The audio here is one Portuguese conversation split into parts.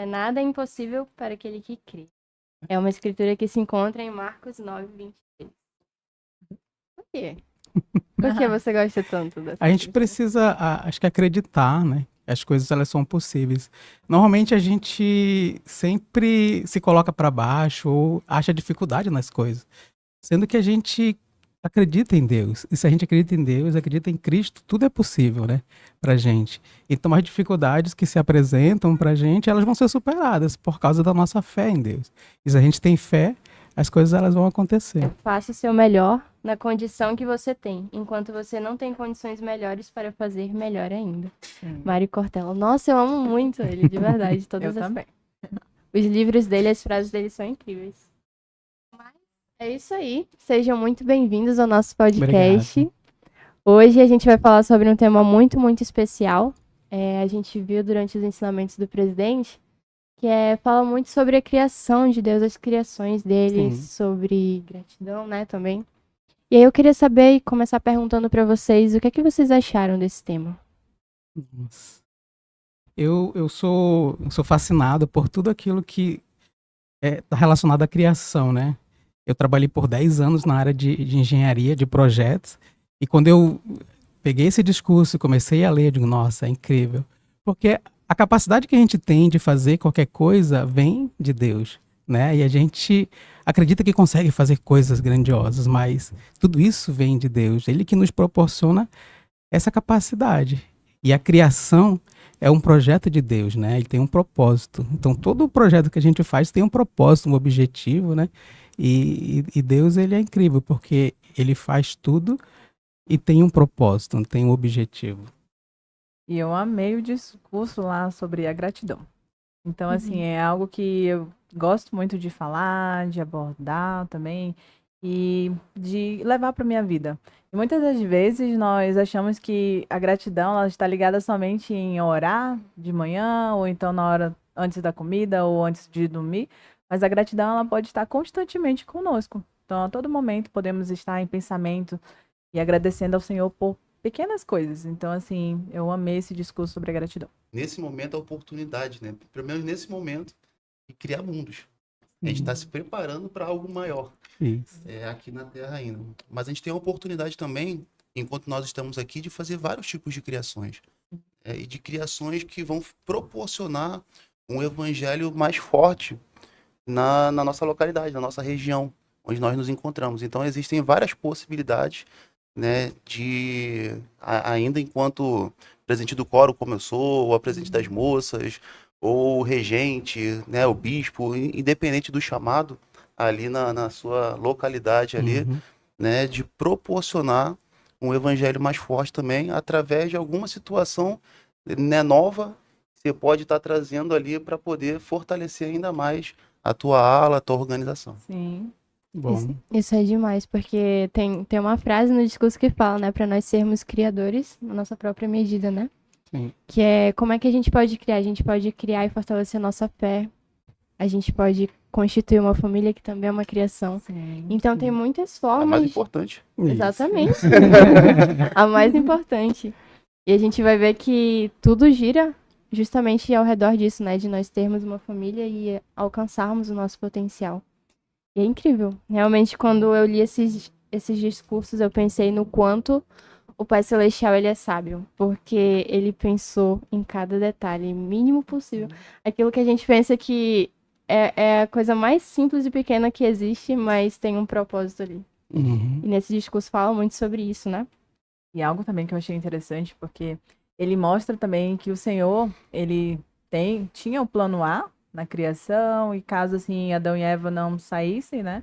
Nada é impossível para aquele que crê. É uma escritura que se encontra em Marcos 9:23. Por quê? Por que você gosta tanto dessa A gente escritura? precisa, acho que acreditar, né? As coisas elas são possíveis. Normalmente a gente sempre se coloca para baixo ou acha dificuldade nas coisas, sendo que a gente acredita em Deus. E se a gente acredita em Deus, acredita em Cristo, tudo é possível, né? Pra gente. Então as dificuldades que se apresentam pra gente, elas vão ser superadas por causa da nossa fé em Deus. E se a gente tem fé, as coisas elas vão acontecer. Faça o seu melhor na condição que você tem, enquanto você não tem condições melhores para fazer melhor ainda. Mário Cortella. Nossa, eu amo muito ele, de verdade. Eu também. Os livros dele, as frases dele são incríveis. Mas é isso aí. Sejam muito bem-vindos ao nosso podcast. Obrigado. Hoje a gente vai falar sobre um tema muito, muito especial. A gente viu durante os ensinamentos do presidente que fala muito sobre a criação de Deus, as criações dele, Sim. sobre gratidão, né, também. E aí eu queria saber e começar perguntando para vocês o que é que vocês acharam desse tema. Nossa. Eu sou fascinado por tudo aquilo que está relacionado à criação, né? Eu trabalhei por 10 anos na área de engenharia, de projetos, e quando eu peguei esse discurso e comecei a ler, eu digo, nossa, é incrível. Porque a capacidade que a gente tem de fazer qualquer coisa vem de Deus, né? E a gente acredita que consegue fazer coisas grandiosas, mas tudo isso vem de Deus. Ele que nos proporciona essa capacidade. E a criação é um projeto de Deus, né? Ele tem um propósito. Então, todo o projeto que a gente faz tem um propósito, um objetivo, né? E Deus, ele é incrível, porque ele faz tudo e tem um propósito, tem um objetivo. E eu amei o discurso lá sobre a gratidão. Então, assim, é algo que eu gosto muito de falar, de abordar também e de levar para minha vida. E muitas das vezes nós achamos que a gratidão ela está ligada somente em orar de manhã ou então na hora antes da comida ou antes de dormir, mas a gratidão ela pode estar constantemente conosco. Então, a todo momento podemos estar em pensamento e agradecendo ao Senhor por pequenas coisas. Então, assim, eu amei esse discurso sobre a gratidão. Nesse momento, a oportunidade, né? Pelo menos nesse momento, de criar mundos. A gente está se preparando para algo maior. Isso. Aqui na Terra ainda. Mas a gente tem a oportunidade também, enquanto nós estamos aqui, de fazer vários tipos de criações. E de criações que vão proporcionar um evangelho mais forte na nossa localidade, na nossa região, onde nós nos encontramos. Então, existem várias possibilidades, né, ainda enquanto presidente do coro como eu sou, ou a presidente das moças, ou o regente, né, o bispo, independente do chamado ali na sua localidade ali, né, de proporcionar um evangelho mais forte também através de alguma situação, né, nova que você pode estar trazendo ali para poder fortalecer ainda mais a tua ala, a tua organização. Sim. Bom. Isso é demais, porque tem uma frase no discurso que fala, né, para nós sermos criadores na nossa própria medida, né? Sim. Que é como é que a gente pode criar? A gente pode criar e fortalecer a nossa fé. A gente pode constituir uma família que também é uma criação. Sim. Então tem muitas A formas. mais importante. Exatamente. A mais importante. E a gente vai ver que tudo gira justamente ao redor disso, né? De nós termos uma família e alcançarmos o nosso potencial. E é incrível. Realmente, quando eu li esses discursos, eu pensei no quanto o Pai Celestial ele é sábio. Porque ele pensou em cada detalhe, mínimo possível. Aquilo que a gente pensa que é a coisa mais simples e pequena que existe, mas tem um propósito ali. E nesse discurso fala muito sobre isso, né? E algo também que eu achei interessante, porque ele mostra também que o Senhor, ele tinha o plano A na criação, e caso assim Adão e Eva não saíssem, né,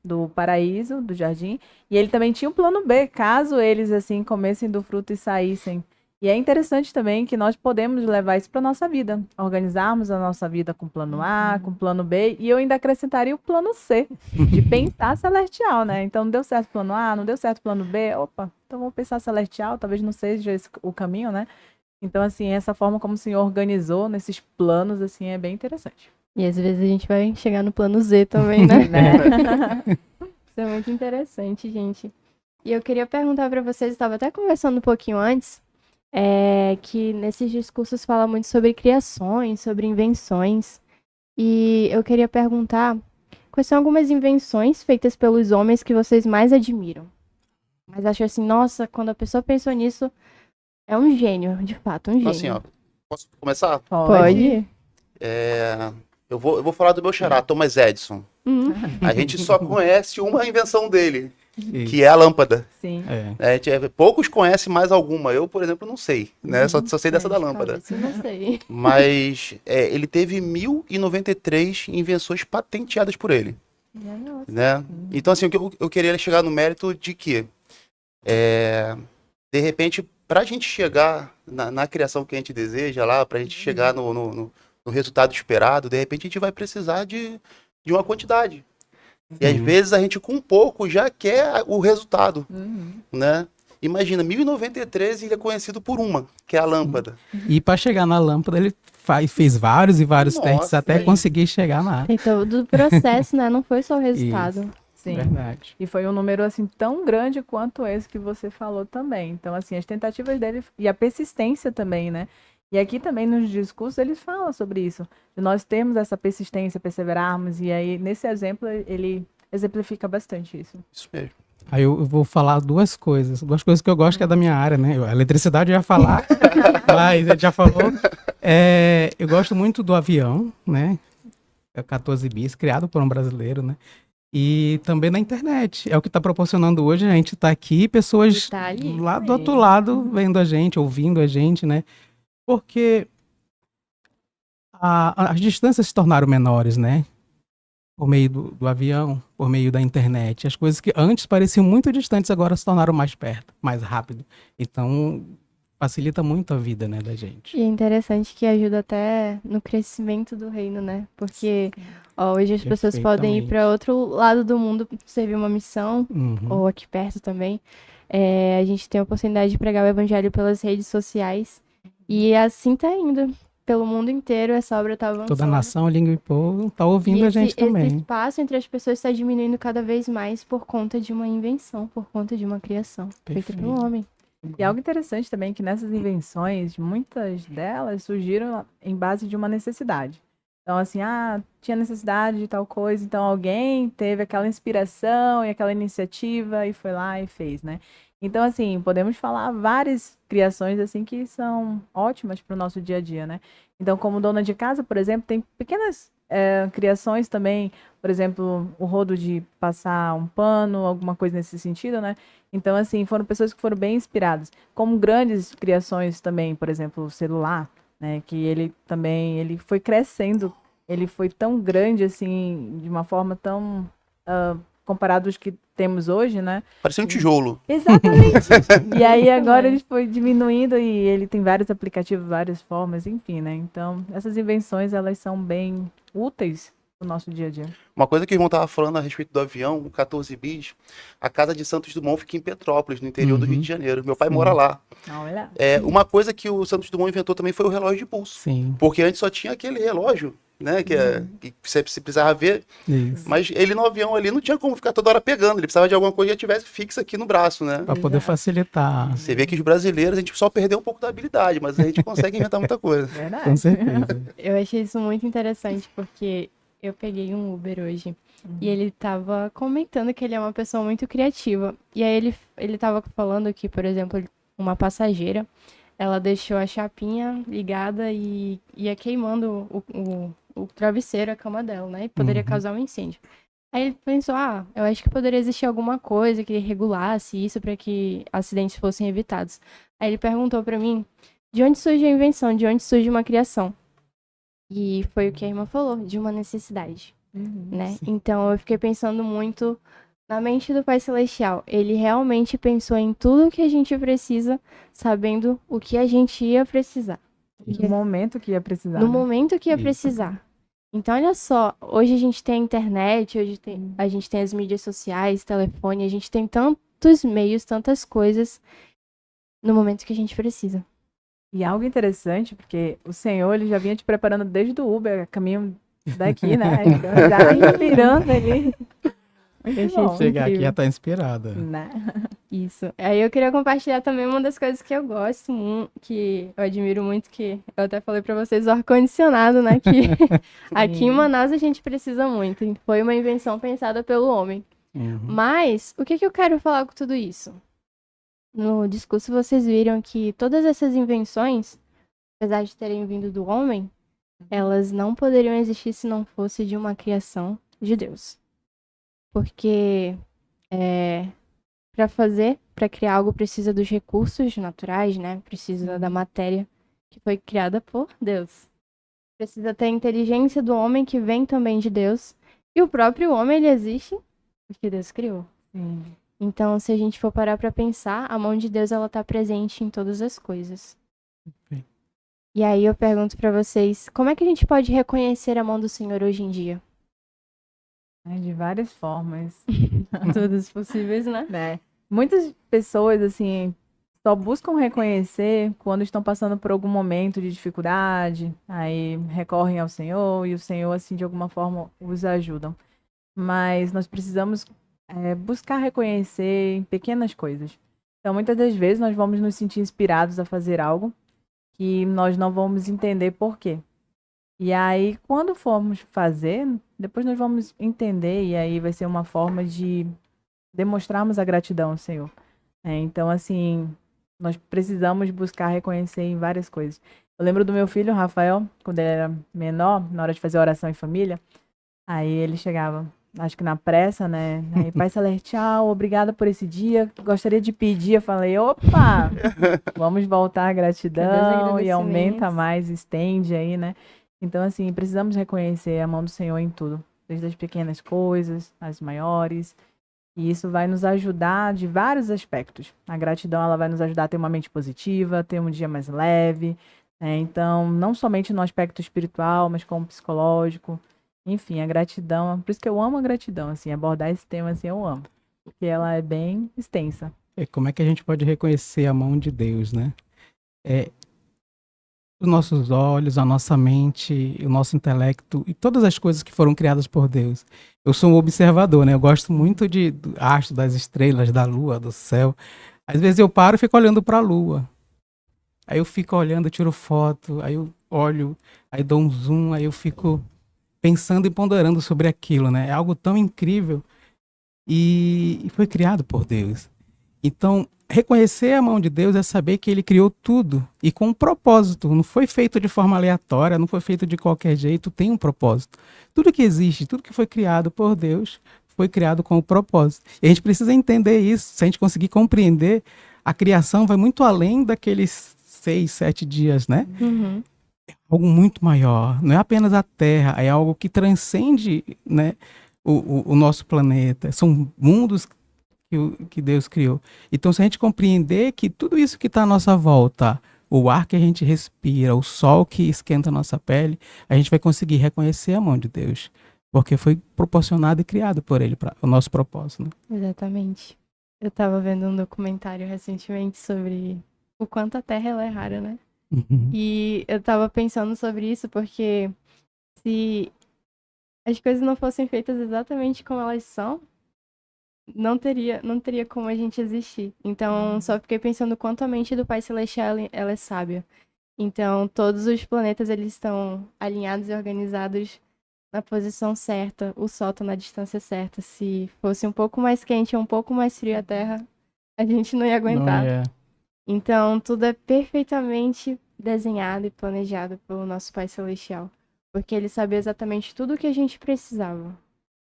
do paraíso, do jardim, e ele também tinha o plano B, caso eles assim comessem do fruto e saíssem. E é interessante também que nós podemos levar isso para nossa vida, organizarmos a nossa vida com plano A, com plano B, e eu ainda acrescentaria o plano C, de pensar celestial, né? Então não deu certo o plano A, não deu certo o plano B, opa, então vamos pensar celestial, talvez não seja esse o caminho, né? Então, assim, essa forma como o Senhor organizou nesses planos, assim, é bem interessante. E às vezes a gente vai chegar no plano Z também, né? Isso é muito interessante, gente. E eu queria perguntar para vocês, estava até conversando um pouquinho antes, que nesses discursos fala muito sobre criações, sobre invenções. E eu queria perguntar quais são algumas invenções feitas pelos homens que vocês mais admiram? Mas acho assim, nossa, quando a pessoa pensou nisso, é um gênio, de fato, um gênio. Assim, ó, posso começar? Pode? Eu vou falar do meu xará, Thomas Edison. A gente só conhece uma invenção dele, que é a lâmpada. Sim. Poucos conhecem mais alguma. Eu, por exemplo, não sei, né? Só sei dessa da lâmpada. Isso eu não sei. Mas ele teve 1.093 invenções patenteadas por ele, Nossa. né? Então, assim, eu queria chegar no mérito de que, de repente, para a gente chegar na criação que a gente deseja lá, para a gente chegar no resultado esperado, de repente a gente vai precisar de uma quantidade. E às vezes a gente com pouco já quer o resultado, né? Imagina, 1093 ele é conhecido por uma, que é a lâmpada. E para chegar na lâmpada, ele fez vários e vários testes até conseguir chegar na. Tem todo o processo, né? Não foi só o resultado. Sim. Verdade. E foi um número assim tão grande quanto esse que você falou também. Então, assim, as tentativas dele e a persistência também, né? E aqui também nos discursos eles falam sobre isso, de nós termos essa persistência, perseverarmos, e aí nesse exemplo ele exemplifica bastante isso. Isso mesmo. Aí eu vou falar duas coisas que eu gosto que é da minha área, né? A eletricidade eu ia falar, mas ele já falou. Eu gosto muito do avião, né? É o 14 bis, criado por um brasileiro, né? E também na internet. É o que está proporcionando hoje, a gente está aqui, pessoas Tá ali, lá do outro lado vendo a gente, ouvindo a gente, né? Porque as distâncias se tornaram menores, né? Por meio do avião, por meio da internet. As coisas que antes pareciam muito distantes agora se tornaram mais perto, mais rápido. Então, facilita muito a vida, né, da gente. E é interessante que ajuda até no crescimento do reino, né? Porque hoje as pessoas podem ir para outro lado do mundo servir uma missão, ou aqui perto também. A gente tem a oportunidade de pregar o evangelho pelas redes sociais. E assim tá indo. Pelo mundo inteiro, essa obra tá avançando. Toda nação, língua e povo tá ouvindo a gente também. Esse espaço entre as pessoas está diminuindo cada vez mais por conta de uma invenção, por conta de uma criação feita pelo homem. E algo interessante também é que nessas invenções, muitas delas surgiram em base de uma necessidade. Então, assim, tinha necessidade de tal coisa, então alguém teve aquela inspiração e aquela iniciativa e foi lá e fez, né? Então, assim, podemos falar várias criações, assim, que são ótimas para o nosso dia a dia, né? Então, como dona de casa, por exemplo, tem pequenas criações também, por exemplo, o rodo de passar um pano, alguma coisa nesse sentido, né? Então, assim, foram pessoas que foram bem inspiradas. Como grandes criações também, por exemplo, o celular, né? Que ele foi crescendo, ele foi tão grande, assim, de uma forma tão... comparado aos que temos hoje, né? Parecia um tijolo. Exatamente. E aí agora ele foi diminuindo e ele tem vários aplicativos, várias formas, enfim, né? Então, essas invenções, elas são bem úteis no nosso dia a dia. Uma coisa que o irmão estava falando a respeito do avião, o 14 bis, a casa de Santos Dumont fica em Petrópolis, no interior do Rio de Janeiro. Meu pai mora lá. Olha. Uma coisa que o Santos Dumont inventou também foi o relógio de pulso. Sim. Porque antes só tinha aquele relógio, né? Que você precisava ver. Isso. Mas ele no avião ali não tinha como ficar toda hora pegando. Ele precisava de alguma coisa que já tivesse fixa aqui no braço, né? Para poder facilitar. Você vê que os brasileiros, a gente só perdeu um pouco da habilidade, mas a gente consegue inventar muita coisa. Verdade. Com certeza. Eu achei isso muito interessante, porque eu peguei um Uber hoje e ele tava comentando que ele é uma pessoa muito criativa. E aí ele tava falando que, por exemplo, uma passageira, ela deixou a chapinha ligada e ia queimando o travesseiro, a cama dela, né? E poderia causar um incêndio. Aí ele pensou, eu acho que poderia existir alguma coisa que regulasse isso para que acidentes fossem evitados. Aí ele perguntou para mim, de onde surge a invenção, de onde surge uma criação? E foi o que a irmã falou, de uma necessidade, né? Então eu fiquei pensando muito na mente do Pai Celestial. Ele realmente pensou em tudo que a gente precisa, sabendo o que a gente ia precisar. No momento que ia precisar. No né? momento que ia precisar. Então, olha só, hoje a gente tem a internet, a gente tem as mídias sociais, telefone, a gente tem tantos meios, tantas coisas no momento que a gente precisa. E algo interessante, porque o Senhor, ele já vinha te preparando desde o Uber, caminho daqui, né? Então, já inspirando ali. Eu achei bom. Chegar aqui incrível. já tá inspirada. Né? Isso. Aí eu queria compartilhar também uma das coisas que eu gosto, que eu admiro muito, que eu até falei pra vocês, o ar-condicionado, né? Que aqui em Sim. Manaus a gente precisa muito. E foi uma invenção pensada pelo homem. Uhum. Mas, o que que eu quero falar com tudo isso? No discurso vocês viram que todas essas invenções, apesar de terem vindo do homem, elas não poderiam existir se não fosse de uma criação de Deus. Porque para criar algo precisa dos recursos naturais, né? Precisa da matéria que foi criada por Deus. Precisa ter a inteligência do homem que vem também de Deus. E o próprio homem, ele existe porque Deus criou. Sim. Então, se a gente for parar para pensar, a mão de Deus, ela tá presente em todas as coisas. Ok. E aí eu pergunto para vocês, como é que a gente pode reconhecer a mão do Senhor hoje em dia? De várias formas. Todas possíveis, né? Né? Muitas pessoas, assim, só buscam reconhecer quando estão passando por algum momento de dificuldade, aí recorrem ao Senhor e o Senhor, assim, de alguma forma os ajuda. Mas nós precisamos buscar reconhecer em pequenas coisas. Então, muitas das vezes nós vamos nos sentir inspirados a fazer algo que nós não vamos entender por quê. E aí, quando formos fazer, depois nós vamos entender e aí vai ser uma forma de demonstrarmos a gratidão ao Senhor. Então, assim, nós precisamos buscar reconhecer em várias coisas. Eu lembro do meu filho, Rafael, quando ele era menor, na hora de fazer oração em família, aí ele chegava, acho que na pressa, né? Aí, Pai Celestial, obrigada por esse dia. Gostaria de pedir. Eu falei, opa, vamos voltar à gratidão e aumenta agradecimentos. mais, estende aí, né? Então, assim, precisamos reconhecer a mão do Senhor em tudo, desde as pequenas coisas, as maiores. E isso vai nos ajudar de vários aspectos. A gratidão, ela vai nos ajudar a ter uma mente positiva, ter um dia mais leve. Então, não somente no aspecto espiritual, mas como psicológico. Enfim, a gratidão, por isso que eu amo a gratidão, assim, abordar esse tema, assim, eu amo. Porque ela é bem extensa. E como é que a gente pode reconhecer a mão de Deus, né? Os nossos olhos, a nossa mente, o nosso intelecto e todas as coisas que foram criadas por Deus. Eu sou um observador, né? Eu gosto muito do astro, das estrelas, da lua, do céu. Às vezes eu paro e fico olhando para a lua. Aí eu fico olhando, eu tiro foto, aí eu olho, aí dou um zoom, aí eu fico pensando e ponderando sobre aquilo, né? É algo tão incrível e foi criado por Deus. Então, reconhecer a mão de Deus é saber que ele criou tudo e com um propósito. Não foi feito de forma aleatória, não foi feito de qualquer jeito, tem um propósito. Tudo que existe, tudo que foi criado por Deus, foi criado com o propósito. E a gente precisa entender isso. Se a gente conseguir compreender, a criação vai muito além daqueles 6, 7 dias, né? Uhum. Algo muito maior. Não é apenas a Terra, é algo que transcende, né, o nosso planeta. São mundos que Deus criou. Então, se a gente compreender que tudo isso que está à nossa volta, o ar que a gente respira, o sol que esquenta a nossa pele, a gente vai conseguir reconhecer a mão de Deus. Porque foi proporcionado e criado por ele para o nosso propósito. Né? Exatamente. Eu tava vendo um documentário recentemente sobre o quanto a Terra ela é rara, né? Uhum. E eu tava pensando sobre isso porque se as coisas não fossem feitas exatamente como elas são, não teria como a gente existir. Então, só fiquei pensando o quanto a mente do Pai Celestial ela é sábia. Então, todos os planetas eles estão alinhados e organizados na posição certa, o Sol tá na distância certa. Se fosse um pouco mais quente ou um pouco mais frio a Terra, a gente não ia aguentar. Não é. Então, tudo é perfeitamente desenhado e planejado pelo nosso Pai Celestial. Porque ele sabia exatamente tudo o que a gente precisava.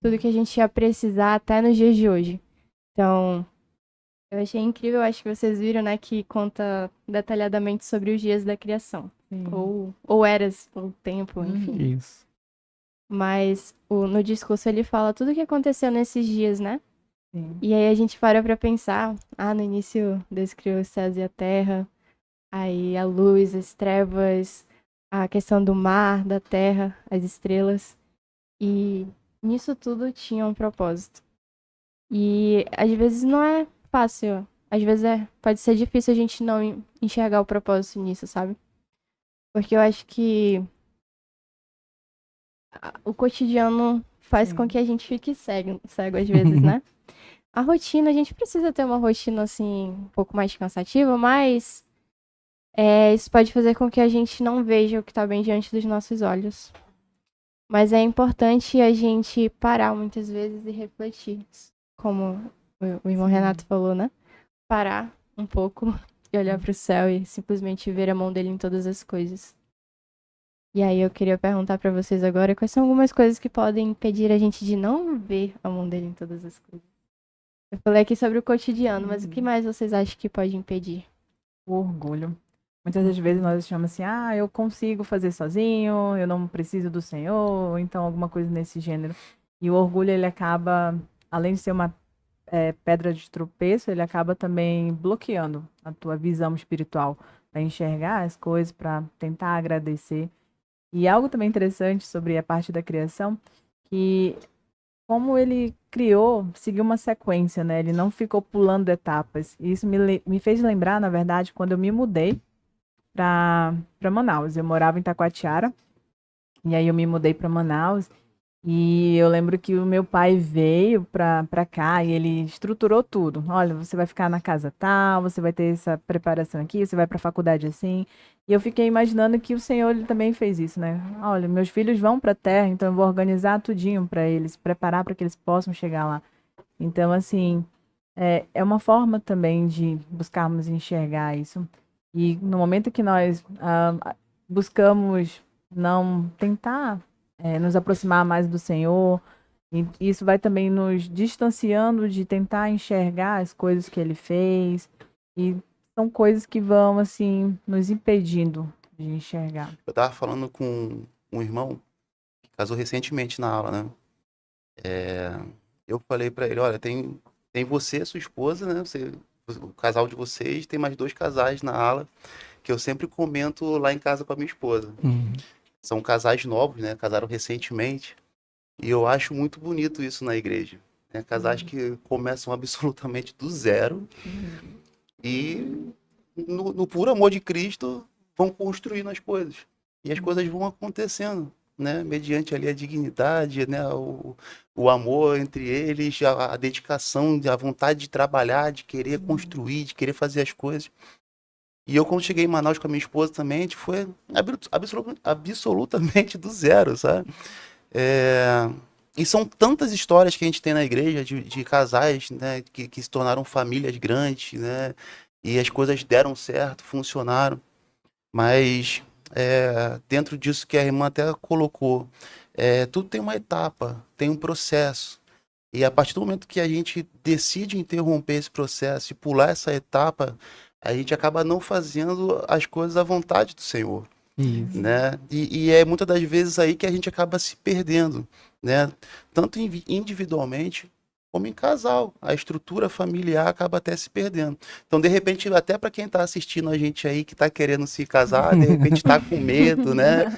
Tudo que a gente ia precisar até nos dias de hoje. Então, eu achei incrível, acho que vocês viram, né, que conta detalhadamente sobre os dias da criação. Sim. Ou eras, ou tempo, enfim. Isso. Mas no discurso ele fala tudo o que aconteceu nesses dias, né? Sim. E aí a gente para pra pensar, no início Deus criou os céus e a terra, aí a luz, as trevas, a questão do mar, da terra, as estrelas. E nisso tudo tinha um propósito. E às vezes não é fácil, às vezes pode ser difícil a gente não enxergar o propósito nisso, sabe? Porque eu acho que o cotidiano faz Sim. com que a gente fique cego às vezes, né? A rotina, a gente precisa ter uma rotina, assim, um pouco mais cansativa, mas isso pode fazer com que a gente não veja o que tá bem diante dos nossos olhos. Mas é importante a gente parar muitas vezes e refletir. Como o irmão Sim. Renato falou, né? Parar um pouco e olhar para o céu e simplesmente ver a mão dele em todas as coisas. E aí eu queria perguntar para vocês agora quais são algumas coisas que podem impedir a gente de não ver a mão dele em todas as coisas. Eu falei aqui sobre o cotidiano, mas o que mais vocês acham que pode impedir? O orgulho. Muitas das vezes nós achamos assim, eu consigo fazer sozinho, eu não preciso do Senhor, ou então alguma coisa nesse gênero. E o orgulho, ele acaba, além de ser uma pedra de tropeço, ele acaba também bloqueando a tua visão espiritual para enxergar as coisas, para tentar agradecer. E algo também interessante sobre a parte da criação, que como ele criou, seguiu uma sequência, né? Ele não ficou pulando etapas. E isso me fez lembrar, na verdade, quando eu me mudei para Manaus. Eu morava em Taquatiara, e aí eu me mudei para Manaus. E eu lembro que o meu pai veio pra cá e ele estruturou tudo. Olha, você vai ficar na casa tal, você vai ter essa preparação aqui, você vai pra faculdade assim. E eu fiquei imaginando que o Senhor ele também fez isso, né? Olha, meus filhos vão pra terra, então eu vou organizar tudinho pra eles, preparar para que eles possam chegar lá. Então, assim, é uma forma também de buscarmos enxergar isso. E no momento que nós buscamos não tentar nos aproximar mais do Senhor. E isso vai também nos distanciando de tentar enxergar as coisas que ele fez. E são coisas que vão, assim, nos impedindo de enxergar. Eu tava falando com um irmão que casou recentemente na aula, né? Eu falei pra ele, olha, tem você, sua esposa, né? O casal de vocês, tem mais 2 casais na ala que eu sempre comento lá em casa com a minha esposa. São casais novos, né? Casaram recentemente. E eu acho muito bonito isso na igreja. Né? Casais que começam absolutamente do zero e, no puro amor de Cristo, vão construindo as coisas. E as coisas vão acontecendo, né? Mediante ali a dignidade, né? O amor entre eles, a dedicação, a vontade de trabalhar, de querer construir, de querer fazer as coisas. E eu, quando cheguei em Manaus com a minha esposa também, a gente foi absolutamente do zero, sabe? E são tantas histórias que a gente tem na igreja de casais, né, que se tornaram famílias grandes, né? E as coisas deram certo, funcionaram. Mas dentro disso que a irmã até colocou, tudo tem uma etapa, tem um processo. E a partir do momento que a gente decide interromper esse processo e pular essa etapa, a gente acaba não fazendo as coisas à vontade do Senhor, né? E é muitas das vezes aí que a gente acaba se perdendo, né? Tanto individualmente como em casal. A estrutura familiar acaba até se perdendo. Então, de repente, até para quem está assistindo a gente aí que está querendo se casar, de repente está com medo, né?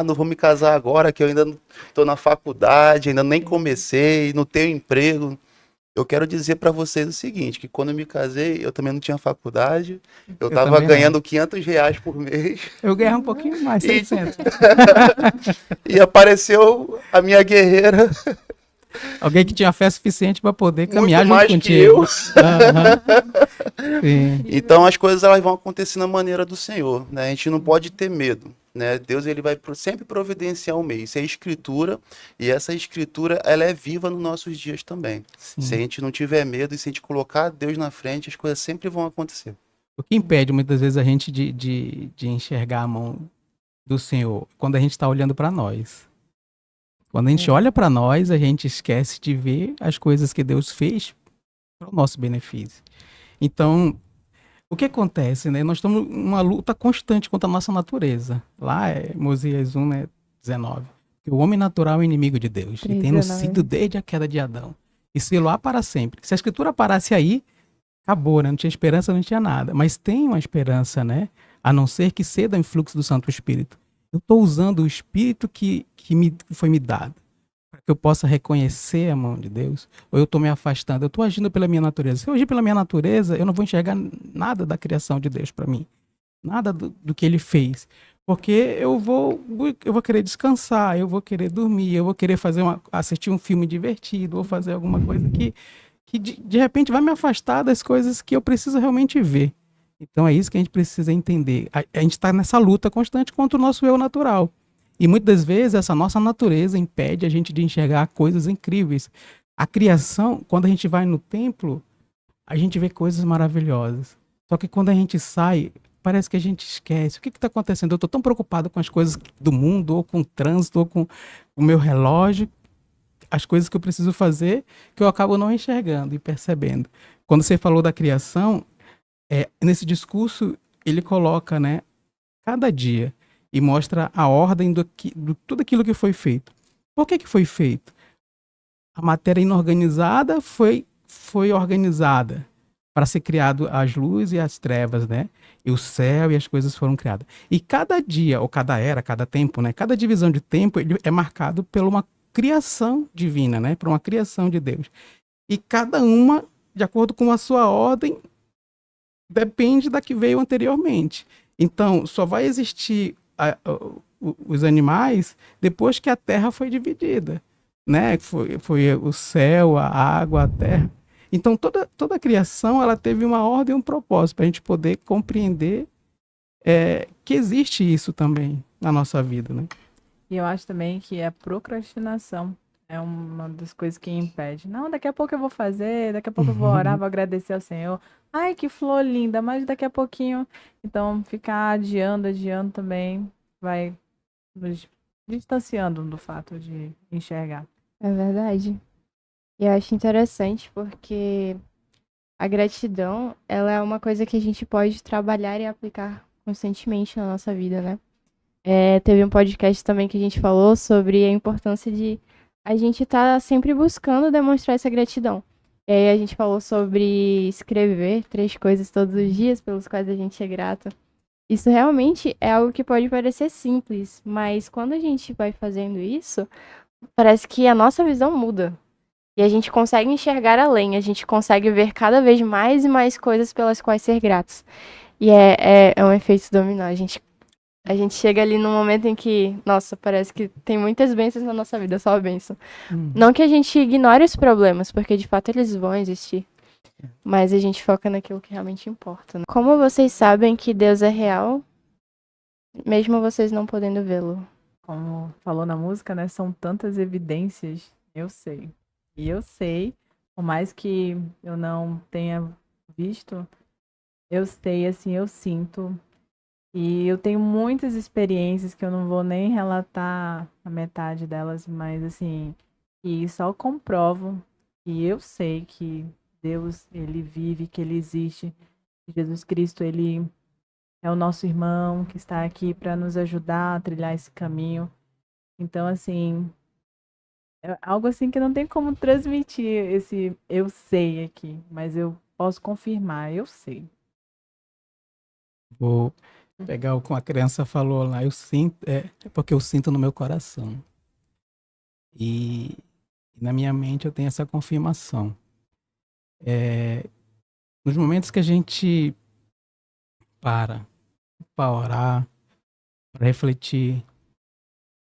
Não vou me casar agora que eu ainda estou na faculdade, ainda nem comecei, não tenho emprego. Eu quero dizer para vocês o seguinte, que quando eu me casei, eu também não tinha faculdade, eu estava ganhando R$500 por mês. Eu ganhava um pouquinho mais, 600. E apareceu a minha guerreira. Alguém que tinha fé suficiente para poder caminhar muito junto mais contigo. Sim. Então as coisas elas vão acontecer na maneira do Senhor, né? A gente não pode ter medo, né? Deus ele vai sempre providenciar um meio. Isso é escritura e essa escritura ela é viva nos nossos dias também. Sim. Se a gente não tiver medo e se a gente colocar Deus na frente, as coisas sempre vão acontecer. O que impede muitas vezes a gente de enxergar a mão do Senhor quando a gente está olhando para nós. Quando a gente olha para nós, a gente esquece de ver as coisas que Deus fez para o nosso benefício. Então, o que acontece, né? Nós estamos numa luta constante contra a nossa natureza. Lá é Mosias 1, né, 19. Que o homem natural é inimigo de Deus. E tem sido desde a queda de Adão. E se lá para sempre. Se a escritura parasse aí, acabou, né? Não tinha esperança, não tinha nada. Mas tem uma esperança, né? A não ser que ceda ao influxo do Santo Espírito. Eu estou usando o Espírito que foi me dado para que eu possa reconhecer a mão de Deus, ou eu estou me afastando, eu estou agindo pela minha natureza. Se eu agir pela minha natureza, eu não vou enxergar nada da criação de Deus para mim, nada do que ele fez, Porque eu vou querer descansar, eu vou querer dormir, eu vou querer assistir um filme divertido, ou fazer alguma coisa que de repente vai me afastar das coisas que eu preciso realmente ver. Então é isso que a gente precisa entender. A gente está nessa luta constante contra o nosso eu natural. E muitas vezes essa nossa natureza impede a gente de enxergar coisas incríveis. A criação, quando a gente vai no templo, a gente vê coisas maravilhosas. Só que quando a gente sai, parece que a gente esquece. O que está acontecendo? Eu estou tão preocupado com as coisas do mundo, ou com o trânsito, ou com o meu relógio, as coisas que eu preciso fazer, que eu acabo não enxergando e percebendo. Quando você falou da criação, nesse discurso ele coloca, né, cada dia e mostra a ordem do tudo aquilo que foi feito. Por que foi feito? A matéria inorganizada foi organizada para ser criado as luzes e as trevas, né? E o céu e as coisas foram criadas. E cada dia, ou cada era, cada tempo, né? Cada divisão de tempo ele é marcado por uma criação divina, né? Por uma criação de Deus. E cada uma, de acordo com a sua ordem, depende da que veio anteriormente. Então, só vai existir os animais depois que a terra foi dividida, né? Foi o céu, a água, a terra. Então, toda a criação ela teve uma ordem e um propósito para a gente poder compreender que existe isso também na nossa vida, né? E eu acho também que a procrastinação é uma das coisas que impede. Não, daqui a pouco eu vou fazer, daqui a pouco eu vou orar, vou agradecer ao Senhor. Ai, que flor linda, mas daqui a pouquinho. Então, ficar adiando também vai nos distanciando do fato de enxergar. É verdade. E eu acho interessante porque a gratidão, ela é uma coisa que a gente pode trabalhar e aplicar constantemente na nossa vida, né? Teve um podcast também que a gente falou sobre a importância de a gente estar sempre buscando demonstrar essa gratidão. E aí a gente falou sobre escrever 3 coisas todos os dias pelos quais a gente é grato. Isso realmente é algo que pode parecer simples, mas quando a gente vai fazendo isso, parece que a nossa visão muda. E a gente consegue enxergar além, a gente consegue ver cada vez mais e mais coisas pelas quais ser gratos. E é um efeito dominó. A gente chega ali num momento em que, nossa, parece que tem muitas bênçãos na nossa vida, só a bênção. Não que a gente ignore os problemas, porque de fato eles vão existir. Mas a gente foca naquilo que realmente importa, né? Como vocês sabem que Deus é real, mesmo vocês não podendo vê-lo? Como falou na música, né? São tantas evidências, eu sei. E eu sei, por mais que eu não tenha visto, eu sei, assim, eu sinto. E eu tenho muitas experiências que eu não vou nem relatar a metade delas, mas assim, que só comprovam que eu sei que Deus, ele vive, que ele existe. Jesus Cristo, ele é o nosso irmão que está aqui para nos ajudar a trilhar esse caminho. Então, assim, é algo assim que não tem como transmitir esse eu sei aqui, mas eu posso confirmar, eu sei. Vou pegar o que a criança falou lá. Eu sinto, é porque eu sinto no meu coração. E na minha mente eu tenho essa confirmação. Nos momentos que a gente para orar, para refletir,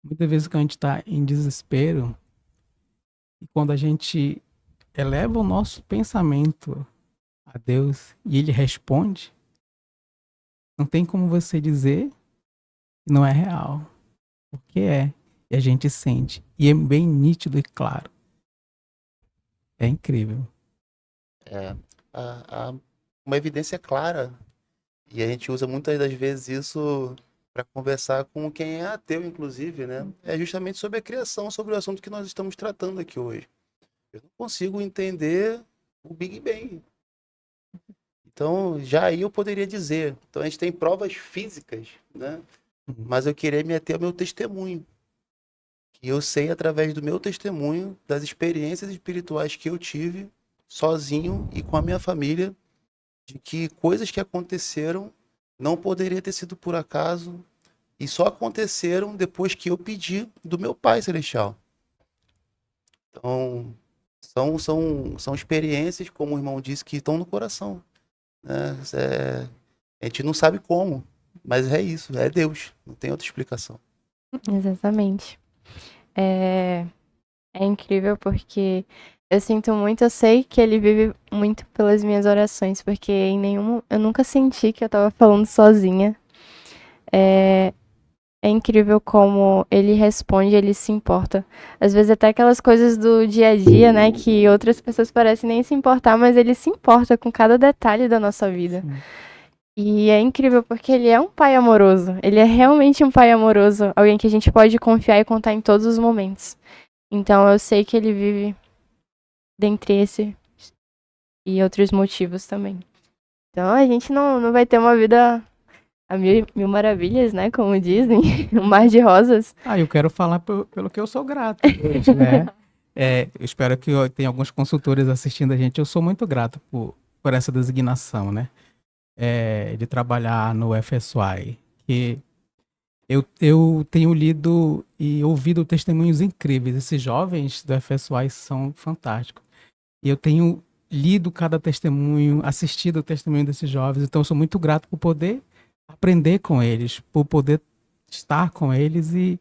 muitas vezes que a gente está em desespero, e quando a gente eleva o nosso pensamento a Deus e Ele responde, não tem como você dizer que não é real, porque é, e a gente sente, e é bem nítido e claro. É incrível. Uma evidência clara, e a gente usa muitas das vezes isso para conversar com quem é ateu, inclusive, né? É justamente sobre a criação, sobre o assunto que nós estamos tratando aqui hoje. Eu não consigo entender o Big Bang. Então, já aí eu poderia dizer. Então, a gente tem provas físicas, né? Mas eu queria me ater ao meu testemunho. Que eu sei, através do meu testemunho, das experiências espirituais que eu tive, sozinho e com a minha família, de que coisas que aconteceram não poderiam ter sido por acaso e só aconteceram depois que eu pedi do meu Pai Celestial. Então, são experiências, como o irmão disse, que estão no coração, né? A gente não sabe como, Mas é isso, é Deus, não tem outra explicação. Exatamente. É, é incrível porque eu sinto muito, eu sei que ele vive muito pelas minhas orações, porque eu nunca senti que eu tava falando sozinha. É, é incrível como ele responde, ele se importa. Às vezes até aquelas coisas do dia a dia, né, que outras pessoas parecem nem se importar, mas ele se importa com cada detalhe da nossa vida. Sim. E é incrível porque ele é um pai amoroso. Ele é realmente um pai amoroso, alguém que a gente pode confiar e contar em todos os momentos. Então eu sei que ele vive dentre esse e outros motivos também. Então a gente não vai ter uma vida a mil maravilhas, né? Como dizem, um mar de rosas. Eu quero falar pelo que eu sou grato hoje, né? Eu espero que tenha alguns consultores assistindo a gente. Eu sou muito grato por essa designação, né? De trabalhar no FSY. Que eu tenho lido e ouvido testemunhos incríveis. Esses jovens do FSY são fantásticos. E eu tenho lido cada testemunho, assistido o testemunho desses jovens. Então, eu sou muito grato por poder aprender com eles, por poder estar com eles e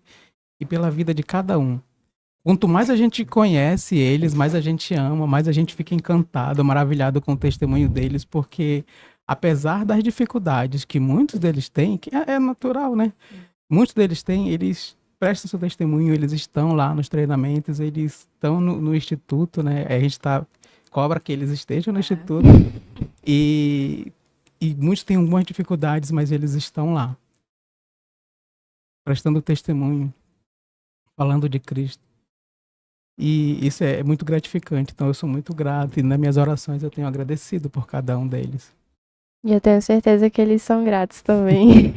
pela vida de cada um. Quanto mais a gente conhece eles, mais a gente ama, mais a gente fica encantado, maravilhado com o testemunho deles, porque apesar das dificuldades que muitos deles têm, que é natural, né? Muitos deles têm, eles prestam seu testemunho, eles estão lá nos treinamentos, eles estão no instituto, né? A gente cobra que eles estejam no instituto. E muitos têm algumas dificuldades, mas eles estão lá, prestando testemunho, falando de Cristo. E isso é muito gratificante. Então eu sou muito grato e nas minhas orações eu tenho agradecido por cada um deles. E eu tenho certeza que eles são gratos também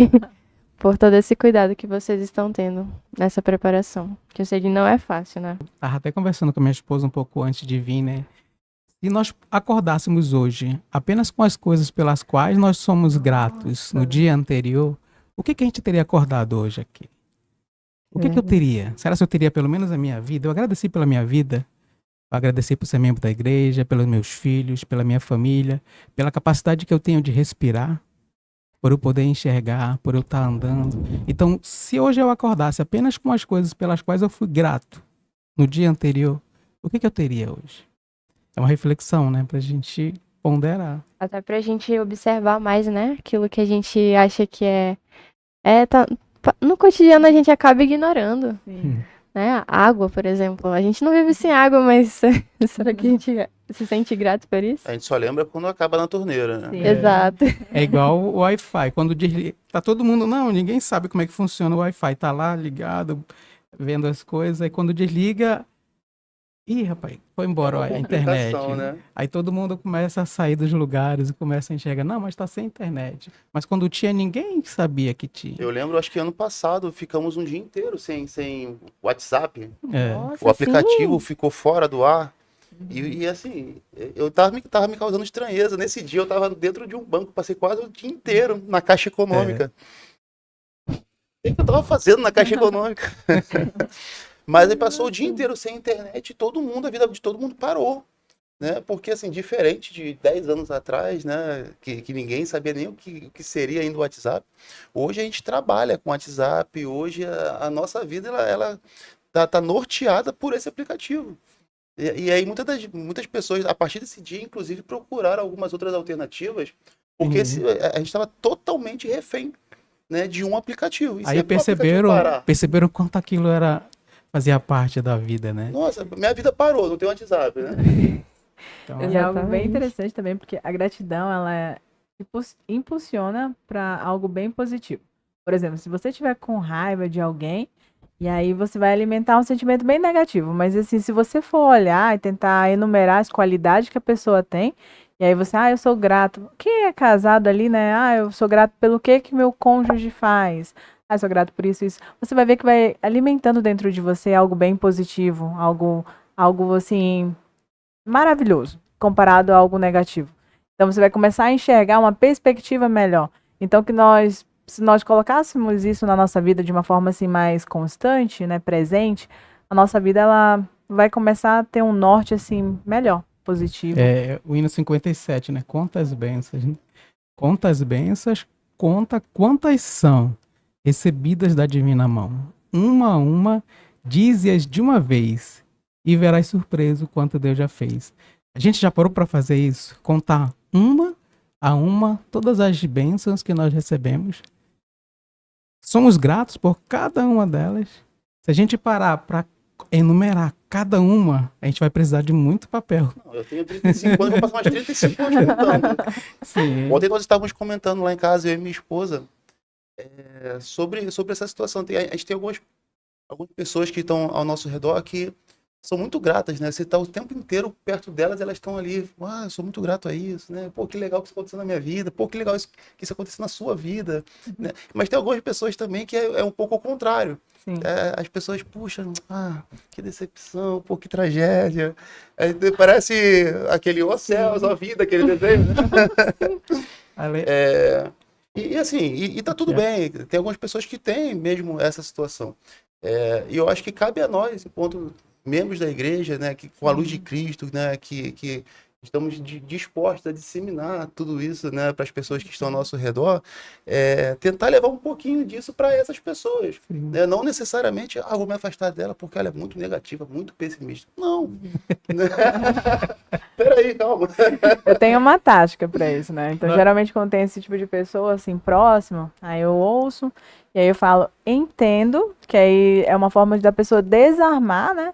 por todo esse cuidado que vocês estão tendo nessa preparação. Que eu sei que não é fácil, né? Estava até conversando com a minha esposa um pouco antes de vir, né? Se nós acordássemos hoje apenas com as coisas pelas quais nós somos gratos no dia anterior, o que a gente teria acordado hoje aqui? O que eu teria? Será que eu teria pelo menos a minha vida? Eu agradeci pela minha vida. Eu agradeci por ser membro da igreja, pelos meus filhos, pela minha família, pela capacidade que eu tenho de respirar, por eu poder enxergar, por eu estar andando. Então, se hoje eu acordasse apenas com as coisas pelas quais eu fui grato no dia anterior, o que eu teria hoje? É uma reflexão, né? Pra gente ponderar. Até pra gente observar mais, né? Aquilo que a gente acha que no cotidiano a gente acaba ignorando. Sim. Né? A água, por exemplo. A gente não vive sem água, mas será que a gente se sente grato por isso? A gente só lembra quando acaba na torneira, né? Sim. Exato. É igual o Wi-Fi. Quando desliga, tá todo mundo... Não, ninguém sabe como é que funciona o Wi-Fi. Tá lá ligado, vendo as coisas. Aí quando desliga... Ih, rapaz, foi embora a internet. Né? Aí todo mundo começa a sair dos lugares e começa a enxergar. Não, mas tá sem internet. Mas quando tinha, ninguém sabia que tinha. Eu lembro, acho que ano passado, ficamos um dia inteiro sem WhatsApp. Nossa, O aplicativo sim. ficou fora do ar. E assim, eu tava me causando estranheza. Nesse dia eu tava dentro de um banco, passei quase o dia inteiro na Caixa Econômica. O que eu tava fazendo na Caixa Econômica? Mas aí passou o dia inteiro sem internet e a vida de todo mundo parou. Né? Porque, assim, diferente de 10 anos atrás, né, que ninguém sabia nem o que seria ainda o WhatsApp, hoje a gente trabalha com o WhatsApp, hoje a nossa vida ela tá norteada por esse aplicativo. E aí muitas pessoas, a partir desse dia, inclusive, procuraram algumas outras alternativas, porque a gente estava totalmente refém, né, de um aplicativo. E aí perceberam quanto aquilo fazia parte da vida, né? Nossa, minha vida parou, não tem WhatsApp, né? Então, E é algo bem interessante também, porque a gratidão, ela impulsiona para algo bem positivo. Por exemplo, se você estiver com raiva de alguém, e aí você vai alimentar um sentimento bem negativo. Mas assim, se você for olhar e tentar enumerar as qualidades que a pessoa tem, e aí você, eu sou grato. Quem é casado ali, né? Eu sou grato pelo que meu cônjuge faz. Eu sou grato por isso, isso. Você vai ver que vai alimentando dentro de você algo bem positivo, algo assim, maravilhoso, comparado a algo negativo. Então você vai começar a enxergar uma perspectiva melhor. Então se nós colocássemos isso na nossa vida de uma forma assim mais constante, né, presente, a nossa vida ela vai começar a ter um norte assim melhor, positivo. O hino 57, né? Quantas bênçãos, conta quantas são recebidas da divina mão. Uma a uma, dize-as de uma vez, e verás surpreso quanto Deus já fez. A gente já parou para fazer isso? Contar uma a uma todas as bênçãos que nós recebemos? Somos gratos por cada uma delas? Se a gente parar para enumerar cada uma, a gente vai precisar de muito papel. Não, eu tenho 35 anos, vou passar mais 35 anos contando. Sim. Ontem nós estávamos comentando lá em casa, eu e minha esposa, sobre essa situação. A gente tem algumas pessoas que estão ao nosso redor que são muito gratas, né? Você está o tempo inteiro perto delas, elas estão ali, eu sou muito grato a isso, né? Pô, que legal que isso aconteceu na minha vida, pô, que legal que isso aconteceu na sua vida, né? Mas tem algumas pessoas também que é um pouco ao contrário. Sim. As pessoas, puxa, que decepção, pô, que tragédia. Parece aquele ó céus, ó vida, aquele desenho, né? E assim, e tá tudo bem. Tem algumas pessoas que têm mesmo essa situação. E eu acho que cabe a nós, enquanto membros da igreja, né, que com a luz de Cristo, né, que estamos dispostos a disseminar tudo isso, né, para as pessoas que estão ao nosso redor, tentar levar um pouquinho disso para essas pessoas, né? Não necessariamente, vou me afastar dela porque ela é muito negativa, muito pessimista. Não. Peraí, calma. Eu tenho uma tática para isso, né? Então, geralmente, quando tem esse tipo de pessoa, assim, próximo, aí eu ouço, e aí eu falo, entendo, que aí é uma forma da pessoa desarmar, né?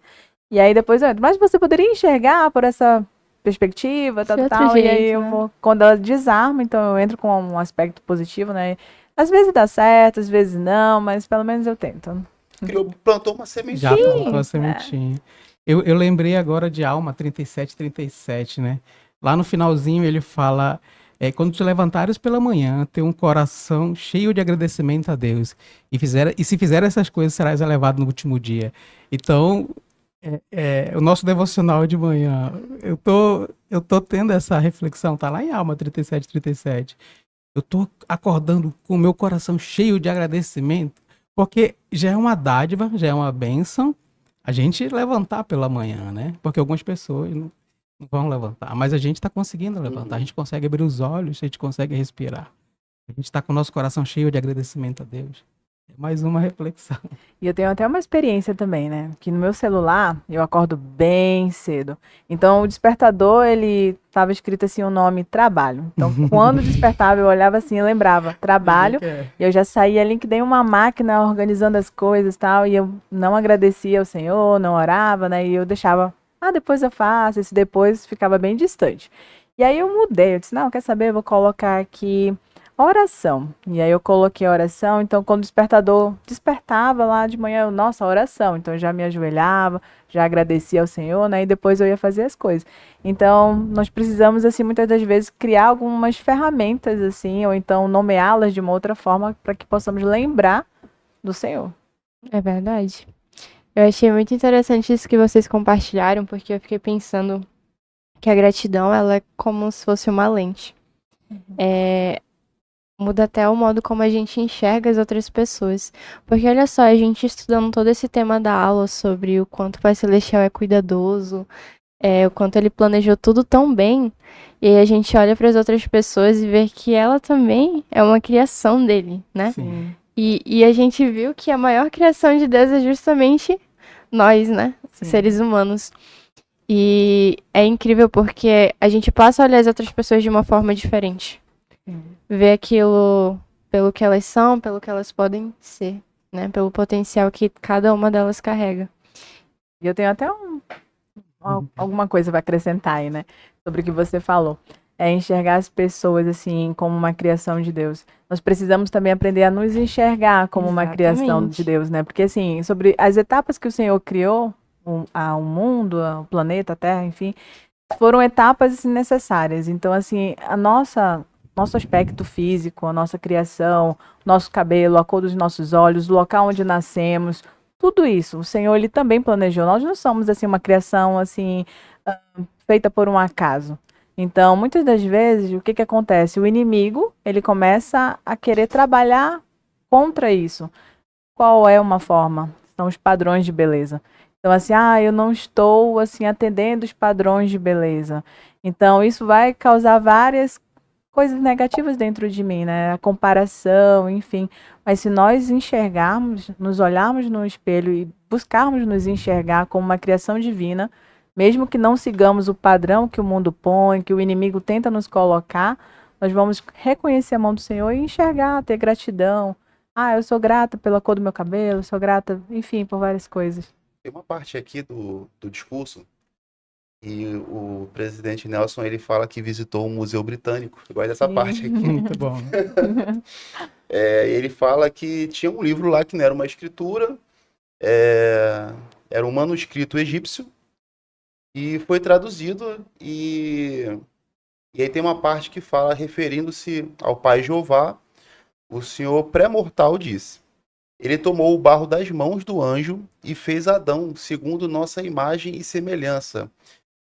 E aí depois eu entro, mas você poderia enxergar por essa perspectiva, tal, jeito, e aí eu vou, quando ela desarma, então eu entro com um aspecto positivo, né? Às vezes dá certo, às vezes não, mas pelo menos eu tento. Plantou uma sementinha. Já plantou a sementinha. Eu lembrei agora de Alma 37, né? Lá no finalzinho ele fala, quando te levantares pela manhã, ter um coração cheio de agradecimento a Deus. E se fizer essas coisas, serás elevado no último dia. Então, o nosso devocional de manhã, eu tô tendo essa reflexão, tá lá em Alma 37. Eu tô acordando com o meu coração cheio de agradecimento, porque já é uma dádiva, já é uma bênção a gente levantar pela manhã, né? Porque algumas pessoas não vão levantar, mas a gente está conseguindo levantar, a gente consegue abrir os olhos, a gente consegue respirar. A gente está com o nosso coração cheio de agradecimento a Deus. É mais uma reflexão. E eu tenho até uma experiência também, né? Que no meu celular eu acordo bem cedo. Então o despertador, ele estava escrito assim o nome trabalho. Então quando despertava eu olhava assim e lembrava trabalho. E eu já saía ali que dei uma máquina organizando as coisas e tal. E eu não agradecia ao Senhor, não orava, né? E eu deixava, depois eu faço. Esse depois ficava bem distante. E aí eu mudei, eu disse, não, quer saber? Eu vou colocar aqui oração. E aí eu coloquei a oração, então quando o despertador despertava lá de manhã, nossa, oração. Então eu já me ajoelhava, já agradecia ao Senhor, né? E depois eu ia fazer as coisas. Então nós precisamos, assim, muitas das vezes criar algumas ferramentas, assim, ou então nomeá-las de uma outra forma para que possamos lembrar do Senhor. É verdade. Eu achei muito interessante isso que vocês compartilharam, porque eu fiquei pensando que a gratidão, ela é como se fosse uma lente. Muda até o modo como a gente enxerga as outras pessoas. Porque olha só, a gente estudando todo esse tema da aula sobre o quanto o Pai Celestial é cuidadoso, o quanto ele planejou tudo tão bem, e aí a gente olha para as outras pessoas e vê que ela também é uma criação dele, né? Sim. E a gente viu que a maior criação de Deus é justamente nós, né? Sim. Seres humanos. E é incrível porque a gente passa a olhar as outras pessoas de uma forma diferente. Ver aquilo pelo que elas são, pelo que elas podem ser, né? Pelo potencial que cada uma delas carrega. E eu tenho até alguma coisa para acrescentar aí, né? Sobre o que você falou. É enxergar as pessoas, assim, como uma criação de Deus. Nós precisamos também aprender a nos enxergar como uma criação de Deus, né? Porque, assim, sobre as etapas que o Senhor criou, o mundo, o planeta, a Terra, enfim, foram etapas, assim, necessárias. Então, assim, nosso aspecto físico, a nossa criação, nosso cabelo, a cor dos nossos olhos, o local onde nascemos, tudo isso, o Senhor, ele também planejou. Nós não somos, assim, uma criação, assim, feita por um acaso. Então, muitas das vezes, o que acontece? O inimigo, ele começa a querer trabalhar contra isso. Qual é uma forma? São os padrões de beleza. Então, assim, eu não estou, assim, atendendo os padrões de beleza. Então, isso vai causar várias coisas negativas dentro de mim, né? A comparação, enfim. Mas se nós enxergarmos, nos olharmos no espelho e buscarmos nos enxergar como uma criação divina, mesmo que não sigamos o padrão que o mundo põe, que o inimigo tenta nos colocar, nós vamos reconhecer a mão do Senhor e enxergar, ter gratidão. Ah, eu sou grata pela cor do meu cabelo, sou grata, enfim, por várias coisas. Tem uma parte aqui do discurso e o presidente Nelson, ele fala que visitou o Museu Britânico. Eu gosto dessa Sim. parte aqui. Muito bom. Ele fala que tinha um livro lá que não era uma escritura, era um manuscrito egípcio e foi traduzido e aí tem uma parte que fala, referindo-se ao Pai Jeová, o Senhor pré-mortal disse: Ele tomou o barro das mãos do anjo e fez Adão, segundo nossa imagem e semelhança,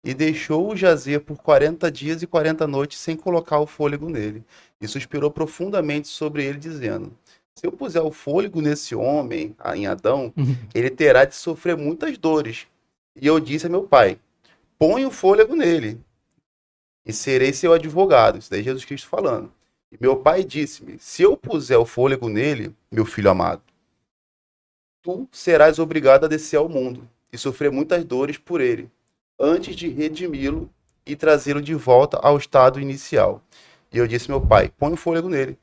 e deixou-o jazer por 40 dias e 40 noites sem colocar o fôlego nele. E suspirou profundamente sobre ele, dizendo: Se eu puser o fôlego nesse homem, em Adão, ele terá de sofrer muitas dores. E eu disse a meu pai: Põe o fôlego nele, e serei seu advogado. Isso daí é Jesus Cristo falando. E meu pai disse-me: Se eu puser o fôlego nele, meu filho amado, tu serás obrigado a descer ao mundo e sofrer muitas dores por ele, antes de redimi-lo e trazê-lo de volta ao estado inicial. E eu disse: Meu pai, põe o fôlego nele.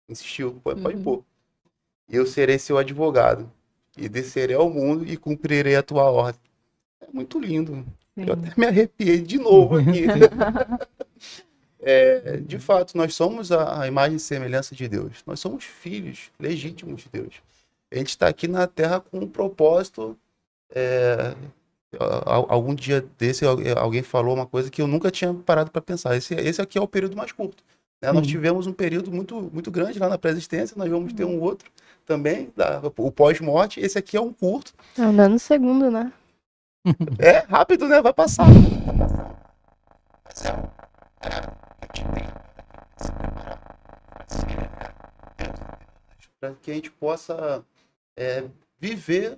Insistiu: Pode pôr. E eu serei seu advogado, e descerei ao mundo e cumprirei a tua ordem. É muito lindo. Eu até me arrepiei de novo aqui. De fato, nós somos a imagem e semelhança de Deus. Nós somos filhos legítimos de Deus. A gente está aqui na Terra com um propósito. Algum dia desse, alguém falou uma coisa que eu nunca tinha parado para pensar. Esse aqui é o período mais curto. Né? Nós tivemos um período muito, muito grande lá na pré-existência, nós vamos ter um outro também, o pós-morte. Esse aqui é um curto. É um nanosegundo, né? É rápido, né? Vai passar. Para que a gente possa viver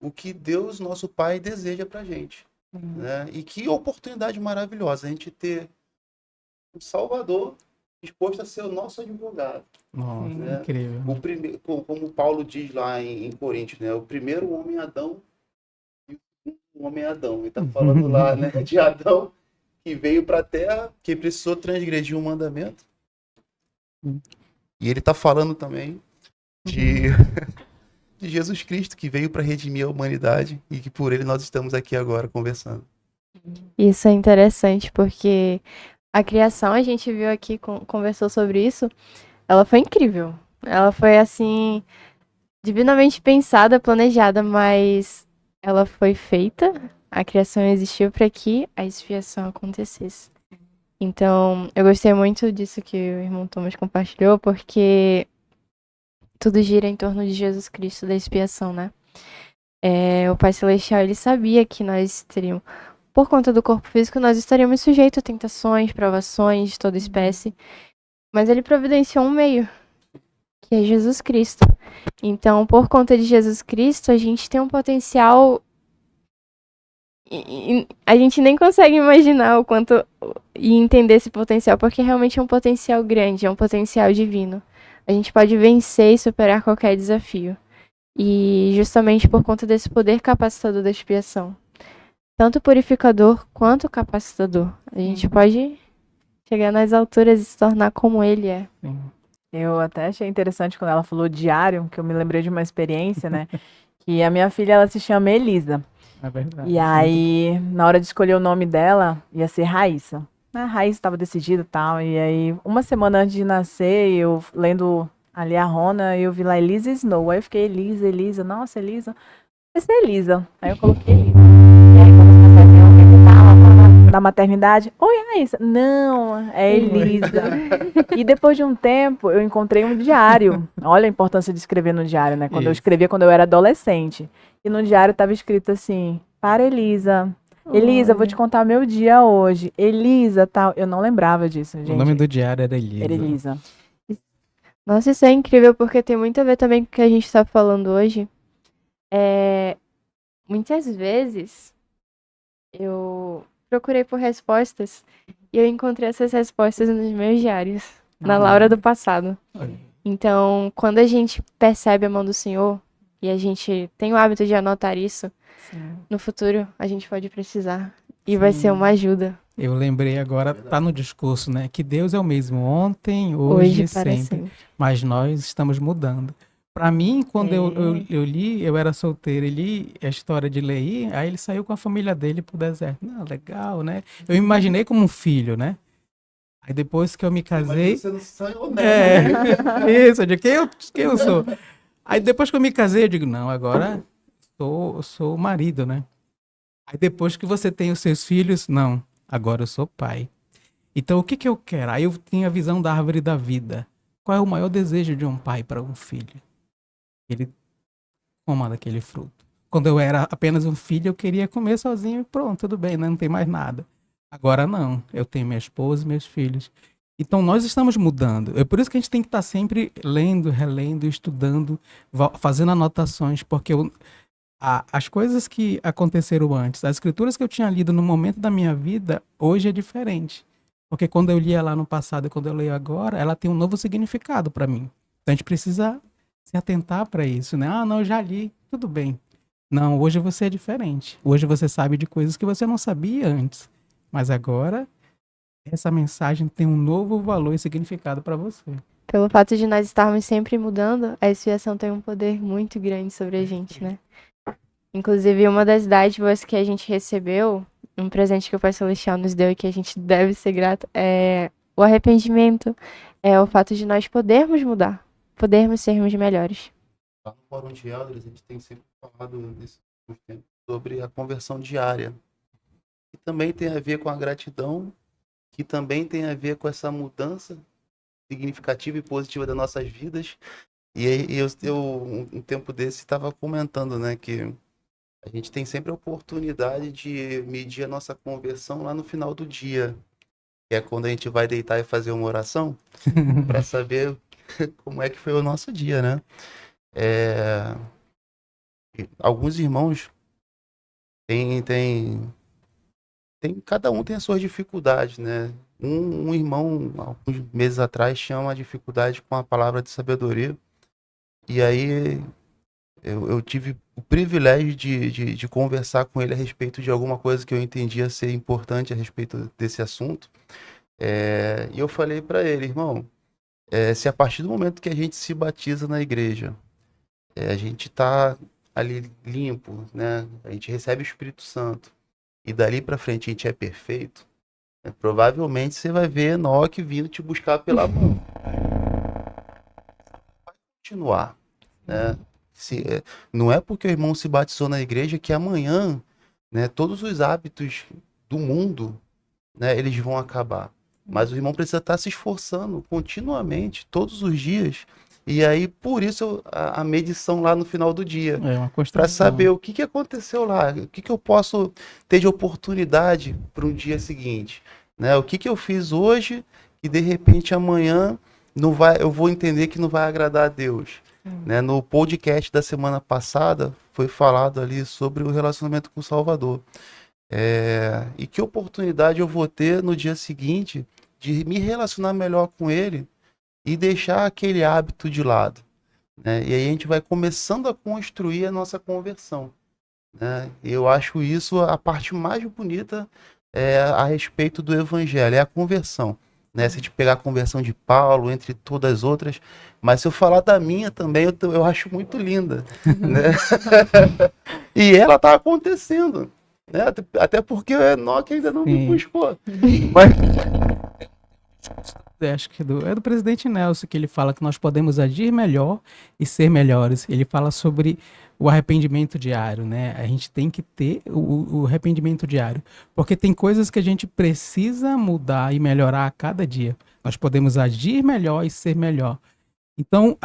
o que Deus, nosso Pai, deseja para a gente. Né? E que oportunidade maravilhosa a gente ter um Salvador disposto a ser o nosso advogado. Nossa, né? incrível. Como Paulo diz lá em Coríntios, né? O primeiro homem Adão e o homem Adão. Ele está falando lá, né, de Adão, que veio para a Terra, que precisou transgredir um mandamento. E ele está falando também de Jesus Cristo, que veio para redimir a humanidade e que por ele nós estamos aqui agora conversando. Isso é interessante, porque a criação, a gente viu aqui, conversou sobre isso, ela foi incrível. Ela foi, assim, divinamente pensada, planejada, mas ela foi feita, a criação existiu para que a expiação acontecesse. Então, eu gostei muito disso que o irmão Thomas compartilhou, porque tudo gira em torno de Jesus Cristo, da expiação, né? O Pai Celestial, ele sabia que nós teríamos, por conta do corpo físico, nós estaríamos sujeitos a tentações, provações de toda espécie, mas ele providenciou um meio, que é Jesus Cristo. Então, por conta de Jesus Cristo, a gente tem um potencial e a gente nem consegue imaginar o quanto e entender esse potencial, porque realmente é um potencial grande, é um potencial divino. A gente pode vencer e superar qualquer desafio. E justamente por conta desse poder capacitador da expiação. Tanto purificador quanto capacitador. A gente pode chegar nas alturas e se tornar como ele é. Sim. Eu até achei interessante quando ela falou diário, que eu me lembrei de uma experiência, né? Que a minha filha, ela se chama Elisa. É verdade. E aí, na hora de escolher o nome dela, ia ser Raíssa. A Raíssa estava decidida e tal. E aí, uma semana antes de nascer, eu lendo ali a Rona, eu vi lá Elisa Snow. Aí eu fiquei, Elisa, nossa, Elisa. Vai ser Elisa. Aí eu coloquei Elisa. E aí, quando você vai ver onde você tá, lá na maternidade, oi, Raíssa. Não, é Elisa. E depois de um tempo, eu encontrei um diário. Olha a importância de escrever no diário, né? Quando eu escrevia quando eu era adolescente. E no diário estava escrito assim, para Elisa. Elisa, vou te contar meu dia hoje. Elisa, tal. Eu não lembrava disso, gente. O nome do diário era Elisa. Era Elisa. Nossa, isso é incrível, porque tem muito a ver também com o que a gente está falando hoje. Muitas vezes, procurei por respostas e eu encontrei essas respostas nos meus diários, na Laura do passado. Então, quando a gente percebe a mão do Senhor e a gente tem o hábito de anotar isso, Sim. no futuro a gente pode precisar e vai ser uma ajuda. Eu lembrei agora, tá no discurso, né? Que Deus é o mesmo ontem, hoje e Para sempre. sempre. Mas nós estamos mudando. Para mim, quando eu li, eu era solteiro, e li a história de Leí, aí ele saiu com a família dele pro deserto. Não, legal, né? Eu me imaginei como um filho, né? Aí depois que eu me casei... Mas você não sonhou, né? Isso, eu digo, quem eu sou? Aí depois que eu me casei, eu digo, não, agora sou o marido, né? Aí depois que você tem os seus filhos, não, agora eu sou pai. Então o que eu quero? Aí eu tinha a visão da árvore da vida. Qual é o maior desejo de um pai para um filho? Ele coma daquele fruto. Quando eu era apenas um filho, eu queria comer sozinho e pronto, tudo bem, né? Não tem mais nada. Agora não, eu tenho minha esposa e meus filhos. Então nós estamos mudando. É por isso que a gente tem que estar sempre lendo, relendo, estudando, fazendo anotações, porque as coisas que aconteceram antes, as escrituras que eu tinha lido no momento da minha vida, hoje é diferente. Porque quando eu lia lá no passado e quando eu leio agora, ela tem um novo significado para mim. Então a gente precisa se atentar para isso, né? Ah, não, eu já li, tudo bem. Não, hoje você é diferente. Hoje você sabe de coisas que você não sabia antes. Mas agora, essa mensagem tem um novo valor e significado para você. Pelo fato de nós estarmos sempre mudando, a expiação tem um poder muito grande sobre a gente, né? Inclusive, uma das dádivas que a gente recebeu, um presente que o Pai Celestial nos deu e que a gente deve ser grato, é o arrependimento, é o fato de nós podermos mudar, podermos sermos melhores. Lá no Fórum de Elders, a gente tem sempre falado nesses últimos tempos sobre a conversão diária. Que também tem a ver com a gratidão, que também tem a ver com essa mudança significativa e positiva das nossas vidas. E aí eu um tempo desse estava comentando, né, que a gente tem sempre a oportunidade de medir a nossa conversão lá no final do dia, que é quando a gente vai deitar e fazer uma oração, para saber como é que foi o nosso dia, né? Alguns irmãos cada um tem as suas dificuldades, né? Um irmão, alguns meses atrás, tinha uma dificuldade com a palavra de sabedoria. E aí eu tive o privilégio de conversar com ele a respeito de alguma coisa que eu entendia ser importante a respeito desse assunto. E eu falei para ele, irmão, se a partir do momento que a gente se batiza na igreja, a gente está ali limpo, né? A gente recebe o Espírito Santo. E dali para frente a gente é perfeito, provavelmente você vai ver Enoque vindo te buscar pela mão. Vai continuar, né? Não é porque o irmão se batizou na igreja que amanhã, né, todos os hábitos do mundo, né, eles vão acabar. Mas o irmão precisa estar se esforçando continuamente, todos os dias. E aí, por isso, a medição lá no final do dia. É uma construção. Para saber o que aconteceu lá, o que eu posso ter de oportunidade para um dia seguinte. Né? O que eu fiz hoje e, de repente, amanhã eu vou entender que não vai agradar a Deus. Né? No podcast da semana passada, foi falado ali sobre o relacionamento com o Salvador. E que oportunidade eu vou ter no dia seguinte de me relacionar melhor com Ele e deixar aquele hábito de lado, né? E aí a gente vai começando a construir a nossa conversão, né? E eu acho isso a parte mais bonita a respeito do evangelho, é a conversão, né? Se a gente pegar a conversão de Paulo, entre todas as outras, mas se eu falar da minha também, eu acho muito linda, né? E ela está acontecendo, né? Até porque o Enoque ainda não me buscou. Mas... Acho que é do presidente Nelson que ele fala que nós podemos agir melhor e ser melhores. Ele fala sobre o arrependimento diário, né? A gente tem que ter o arrependimento diário, porque tem coisas que a gente precisa mudar e melhorar a cada dia. Nós podemos agir melhor e ser melhor. Então,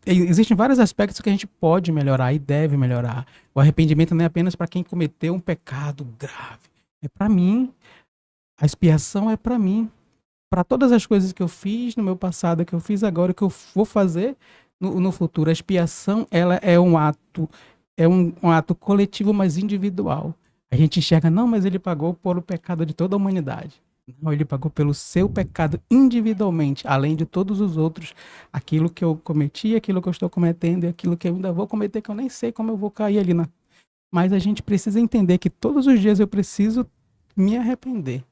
existem vários aspectos que a gente pode melhorar e deve melhorar. O arrependimento não é apenas para quem cometeu um pecado grave. É para mim. A expiação é para mim. Para todas as coisas que eu fiz no meu passado, que eu fiz agora, que eu vou fazer no futuro. A expiação, ela é um ato coletivo, mas individual. A gente enxerga, não, mas ele pagou pelo pecado de toda a humanidade. Não, ele pagou pelo seu pecado individualmente, além de todos os outros, aquilo que eu cometi, aquilo que eu estou cometendo e aquilo que eu ainda vou cometer, que eu nem sei como eu vou cair ali. Mas a gente precisa entender que todos os dias eu preciso me arrepender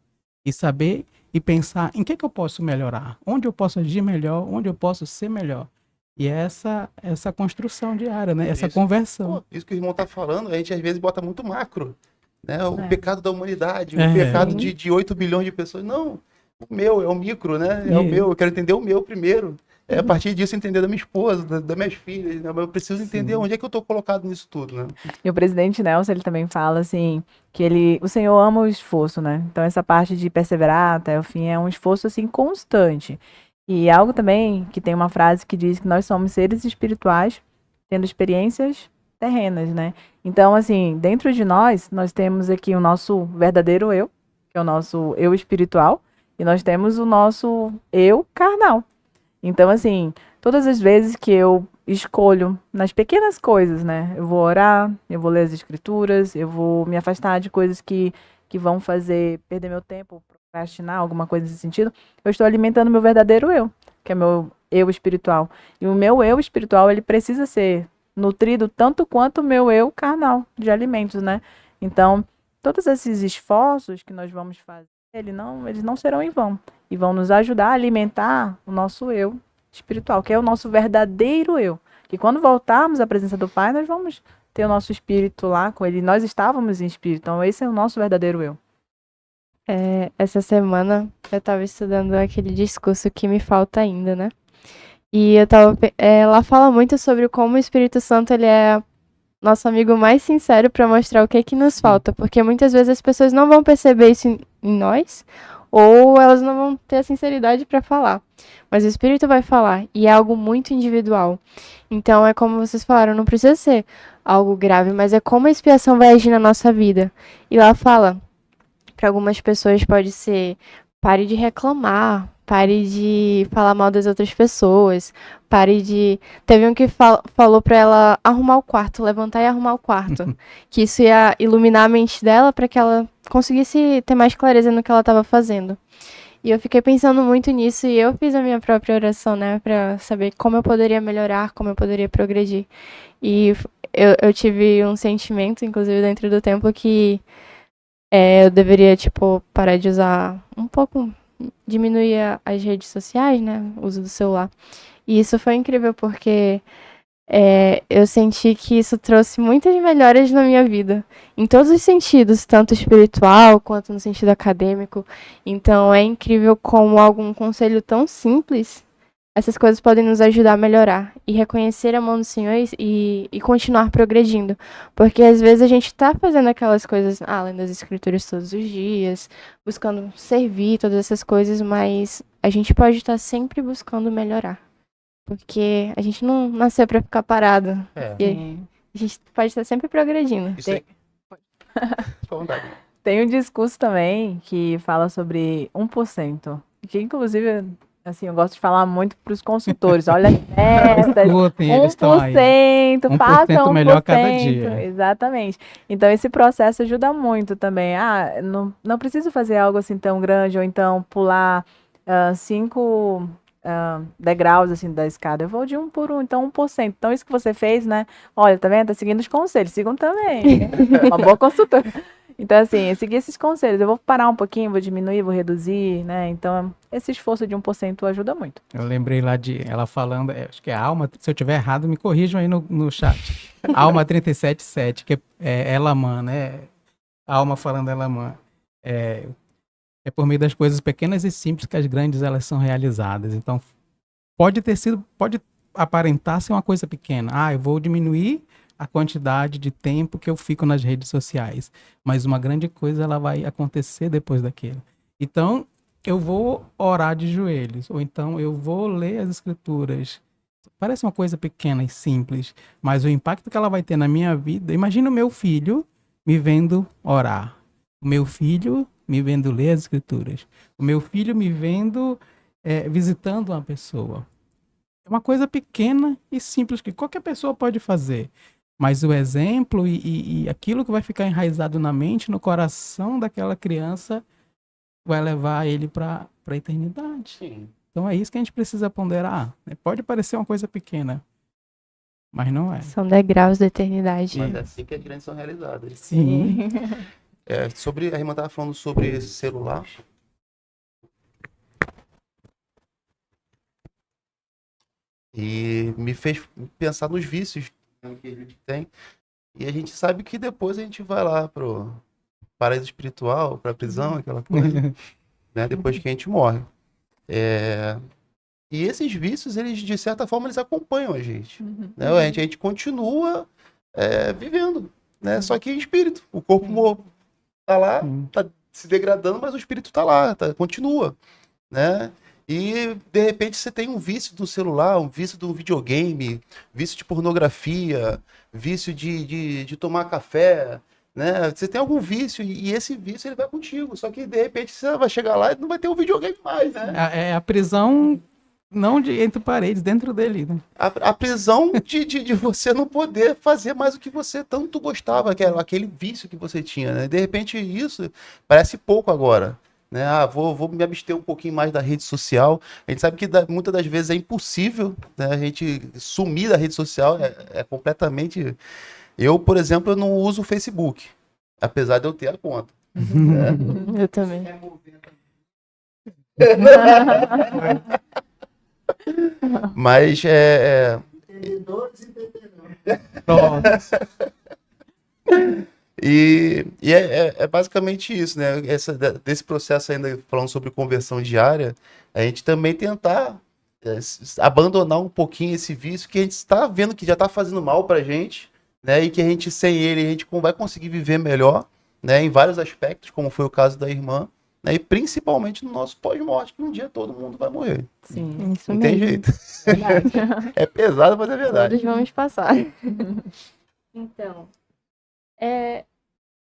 e saber e pensar em que eu posso melhorar, onde eu posso agir melhor, onde eu posso ser melhor. E é essa construção diária, né? Essa Isso. conversão. Pô, isso que o irmão tá falando, a gente às vezes bota muito macro, né? O É. pecado da humanidade, É. o pecado de 8 bilhões de pessoas. Não, o meu é o micro, né? É o meu, eu quero entender o meu primeiro. É a partir disso entender da minha esposa, das minhas filhas, né? Mas eu preciso entender Sim. onde é que eu tô colocado nisso tudo, né? E o presidente Nelson, ele também fala assim, que o Senhor ama o esforço, né? Então essa parte de perseverar até o fim é um esforço assim constante. E algo também que tem uma frase que diz que nós somos seres espirituais tendo experiências terrenas, né? Então assim, dentro de nós temos aqui o nosso verdadeiro eu, que é o nosso eu espiritual, e nós temos o nosso eu carnal. Então assim, todas as vezes que eu escolho nas pequenas coisas, né? Eu vou orar, eu vou ler as escrituras, eu vou me afastar de coisas que vão fazer perder meu tempo, procrastinar, alguma coisa nesse sentido. Eu estou alimentando meu verdadeiro eu, que é meu eu espiritual. E o meu eu espiritual, ele precisa ser nutrido tanto quanto o meu eu carnal de alimentos, né? Então, todos esses esforços que nós vamos fazer, eles não serão em vão. E vão nos ajudar a alimentar o nosso eu espiritual, que é o nosso verdadeiro eu. Que quando voltarmos à presença do Pai, nós vamos ter o nosso espírito lá com Ele. Nós estávamos em espírito, então esse é o nosso verdadeiro eu. Essa semana eu tava estudando aquele discurso que me falta ainda, né? E eu tava. Ela fala muito sobre como o Espírito Santo ele é nosso amigo mais sincero para mostrar o que que nos falta, porque muitas vezes as pessoas não vão perceber isso em nós, ou elas não vão ter a sinceridade para falar. Mas o Espírito vai falar, e é algo muito individual. Então é como vocês falaram, não precisa ser algo grave, mas é como a expiação vai agir na nossa vida. E lá fala, para algumas pessoas pode ser pare de reclamar, pare de falar mal das outras pessoas, pare de... Teve um que falou pra ela arrumar o quarto, levantar e arrumar o quarto. Que isso ia iluminar a mente dela para que ela conseguisse ter mais clareza no que ela estava fazendo. E eu fiquei pensando muito nisso e eu fiz a minha própria oração, né, pra saber como eu poderia melhorar, como eu poderia progredir. E eu tive um sentimento, inclusive dentro do templo, que eu deveria, tipo, parar de usar um pouco, diminuir as redes sociais, né, o uso do celular. E isso foi incrível, porque eu senti que isso trouxe muitas melhoras na minha vida, em todos os sentidos, tanto espiritual quanto no sentido acadêmico. Então é incrível como algum conselho tão simples, essas coisas podem nos ajudar a melhorar e reconhecer a mão do Senhor e continuar progredindo. Porque às vezes a gente está fazendo aquelas coisas, além das escrituras todos os dias, buscando servir, todas essas coisas, mas a gente pode estar sempre buscando melhorar. Porque a gente não nasceu para ficar parado. É. E a gente pode estar sempre progredindo. Isso aí. Fica à vontade. Tem um discurso também que fala sobre 1%, que inclusive, assim, eu gosto de falar muito para os consultores. Olha essas, Escutem, eles estão aí. 1%, faça 1%. Melhor a cada dia. Exatamente. Então, esse processo ajuda muito também. Não preciso fazer algo assim tão grande, ou então pular 5 degraus assim da escada. Eu vou de 1 por 1, então 1%. Então, isso que você fez, né? Olha, tá vendo? Tá seguindo os conselhos. Sigam também. Uma boa consultora. Então, assim, eu segui esses conselhos. Eu vou parar um pouquinho, vou diminuir, vou reduzir, né? Então, esse esforço de 1% ajuda muito. Eu lembrei lá de ela falando, acho que é Alma, se eu tiver errado, me corrijam aí no chat. Alma 37,7, que é Elamã, né? Alma falando Elamã. É por meio das coisas pequenas e simples que as grandes elas são realizadas. Então, pode aparentar ser uma coisa pequena. Eu vou diminuir a quantidade de tempo que eu fico nas redes sociais. Mas uma grande coisa ela vai acontecer depois daquilo. Então, eu vou orar de joelhos. Ou então, eu vou ler as escrituras. Parece uma coisa pequena e simples. Mas o impacto que ela vai ter na minha vida... Imagina o meu filho me vendo orar. O meu filho me vendo ler as escrituras. O meu filho me vendo visitando uma pessoa. É uma coisa pequena e simples que qualquer pessoa pode fazer. Mas o exemplo e aquilo que vai ficar enraizado na mente, no coração daquela criança, vai levar ele para a eternidade. Sim. Então é isso que a gente precisa ponderar, né? Pode parecer uma coisa pequena, mas não é. São degraus da eternidade. Mas Sim. é assim que as grandes são realizadas. Sim. A irmã estava falando sobre esse celular. E me fez pensar nos vícios que a gente tem. E a gente sabe que depois a gente vai lá pro paraíso espiritual, pra prisão, aquela coisa, né? Depois que a gente morre. E esses vícios, eles, de certa forma, eles acompanham a gente. Né? A gente continua vivendo, né? Só que em espírito. O corpo tá lá, tá se degradando, mas o espírito tá lá, continua, né? E, de repente, você tem um vício do celular, um vício do videogame, vício de pornografia, vício de tomar café, né? Você tem algum vício e esse vício ele vai contigo. Só que, de repente, você vai chegar lá e não vai ter um videogame mais, né? É a prisão não entre paredes, dentro dele, né? A prisão de você não poder fazer mais o que você tanto gostava, que era aquele vício que você tinha, né? De repente, isso parece pouco agora. Né? Vou me abster um pouquinho mais da rede social. A gente sabe que muitas das vezes é impossível, né, a gente sumir da rede social, é completamente... Eu, por exemplo, eu não uso o Facebook, apesar de eu ter a conta. Eu também. Mas Pronto. é basicamente isso, né? Desse processo ainda falando sobre conversão diária, a gente também tentar abandonar um pouquinho esse vício que a gente está vendo que já está fazendo mal pra gente, né? E que a gente, sem ele, a gente vai conseguir viver melhor, né? Em vários aspectos, como foi o caso da irmã, né? E principalmente no nosso pós-morte, que um dia todo mundo vai morrer. Sim, Isso Não mesmo. tem jeito. verdade. É pesado, mas é verdade. Todos vamos passar. Então,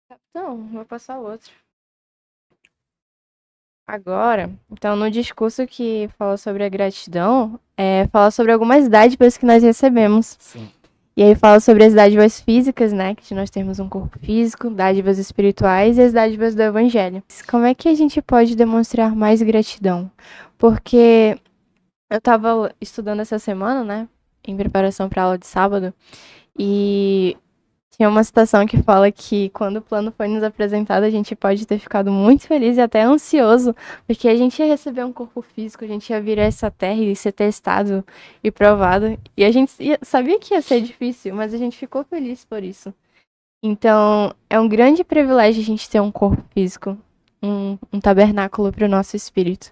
capitão, vou passar outro. Agora, então, no discurso que fala sobre a gratidão, fala sobre algumas dádivas que nós recebemos. Sim. E aí fala sobre as dádivas físicas, né? Que nós temos um corpo físico, dádivas espirituais e as dádivas do evangelho. Como é que a gente pode demonstrar mais gratidão? Porque eu tava estudando essa semana, né? Em preparação para a aula de sábado. E tinha uma citação que fala que quando o plano foi nos apresentado, a gente pode ter ficado muito feliz e até ansioso, porque a gente ia receber um corpo físico, a gente ia vir a essa terra e ser testado e provado. E a gente sabia que ia ser difícil, mas a gente ficou feliz por isso. Então, é um grande privilégio a gente ter um corpo físico, um tabernáculo para o nosso espírito.